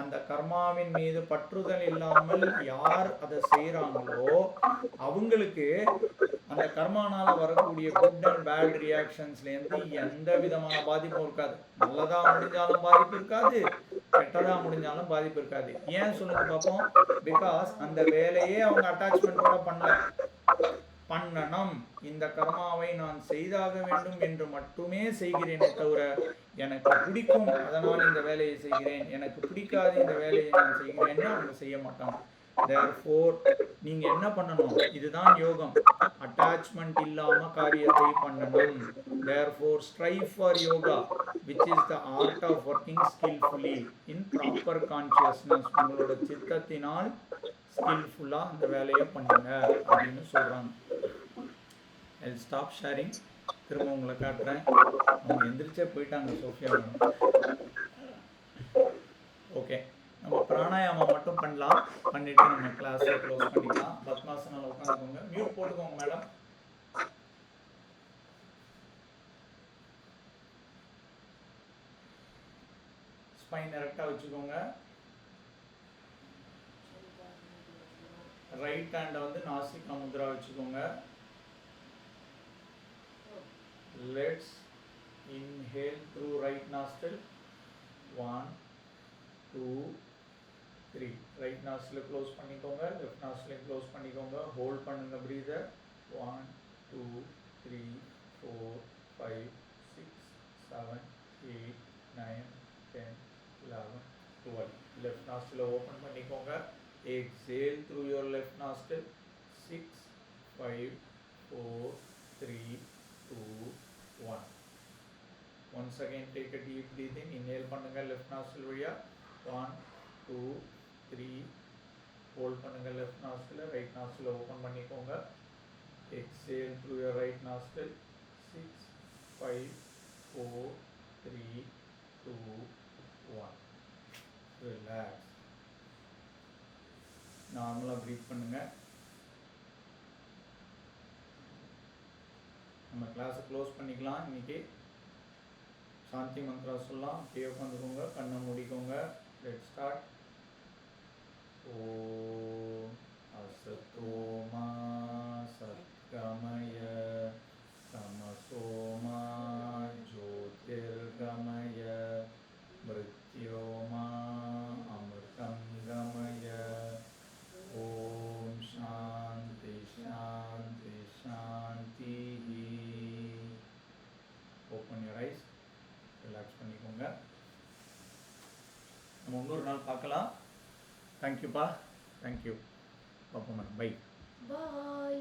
அந்த கர்மாவின் மீது பற்றுதல் இல்லாமல் யார் அதை செய்கிறாங்களோ அவங்களுக்கு அந்த கர்மானால வரக்கூடிய குட் அண்ட் பேட் ரியாக்ஷன்ஸ்லேருந்து எந்த விதமான பாதிப்பும் இருக்காது. நல்லதா முடிஞ்சாலும் பாதிப்பு இருக்காது, கெட்டதா முடிஞ்சாலும் பாதிப்பு இருக்காது. ஏன் சொல்லுங்க பார்ப்போம்? பிகாஸ் அந்த வேலையே அவங்க அட்டாச்மெண்ட்டோட பண்ணணும். இந்த கர்மாவை நான் செய்தாக வேண்டும் என்று மட்டுமே செய்கிறேனே தவிர எனக்கு பிடிக்கும் அதனால் இந்த வேலையை செய்கிறேன், எனக்கு பிடிக்காது இந்த வேலையை நான் செய்கிறேன்னு அவங்க செய்ய மாட்டாங்க. தேர்ஃபோர் நீங்க என்ன பண்ணணும்? இதுதான் யோகம். அட்டாச்மெண்ட் இல்லாம காரியத்தை பண்ணணும். Therefore strive for yoga which is the art of working skillfully in proper consciousness. உங்களோட சித்தத்தினால் ஸ்கில்ஃபுல்லா அந்த வேலையை பண்ணுங்க அப்படின்னு சொல்றாங்க. I'll stop sharing. திரும்ப உங்களை காட்டுறேன். அவங்க எந்திரிச்சே போயிட்டாங்க சோஃபியா மேடம். ஓகே, நம்ம பிராணாயாமம் மட்டும் பண்ணலாம். பண்ணிட்டு நம்ம கிளாஸை க்ளோஸ் பண்ணிக்கலாம். பத்மாசனால உட்காந்துக்கோங்க. மியூட் போட்டுக்கோங்க மேடம். ஸ்பைன் கரெக்டாக வச்சுக்கோங்க. ரைட் ஹேண்டை வந்து நாசிகா முத்ரா வச்சுக்கோங்க. Let's inhale through right nostril. 1, 2, 3. Right nostril close பண்ணிக்கோங்க. Left nostril close பண்ணிக்கோங்க. Hold பண்ணுங்க breather. 1, 2, 3, 4, 5, 6, 7, 8, 9, 10, 11, 12. Left nostril open பண்ணிக்கோங்க. Exhale through your left nostril. 6, 5, 4, 3, 2, 1. Once again take a deep breath in. Inhale பண்ணுங்க left nostril வழியா. 1, 2, 3. Hold பண்ணுங்க left nostril. Right nostril open பண்ணிக்கோங்க. Exhale through your right nostril. 6, 5, 4, 3, 2, 1. Relax. நார்மலா breathe பண்ணுங்க. நம்ம கிளாஸை க்ளோஸ் பண்ணிக்கலாம். இன்னைக்கு சாந்தி மந்த்ரா சொல்லலாம். அப்படியே உட்காந்துக்கோங்க, கண்ணை மூடிக்கோங்க. Let start. ஓம் அசதோமா சத்கமய தமசோமா ஜோதிர்கமய மிருத்யோமா அமிர்தம் கமய. ஓம் சாந்தி சாந்தி சாந்தி. Open your eyes. ரிலாக்ஸ் பண்ணிக்கோங்க. நம்ம இன்னொரு நாள் பார்க்கலாம். தேங்க்யூப்பா. தேங்க்யூ. பார்ப்போம். பை. பாய்.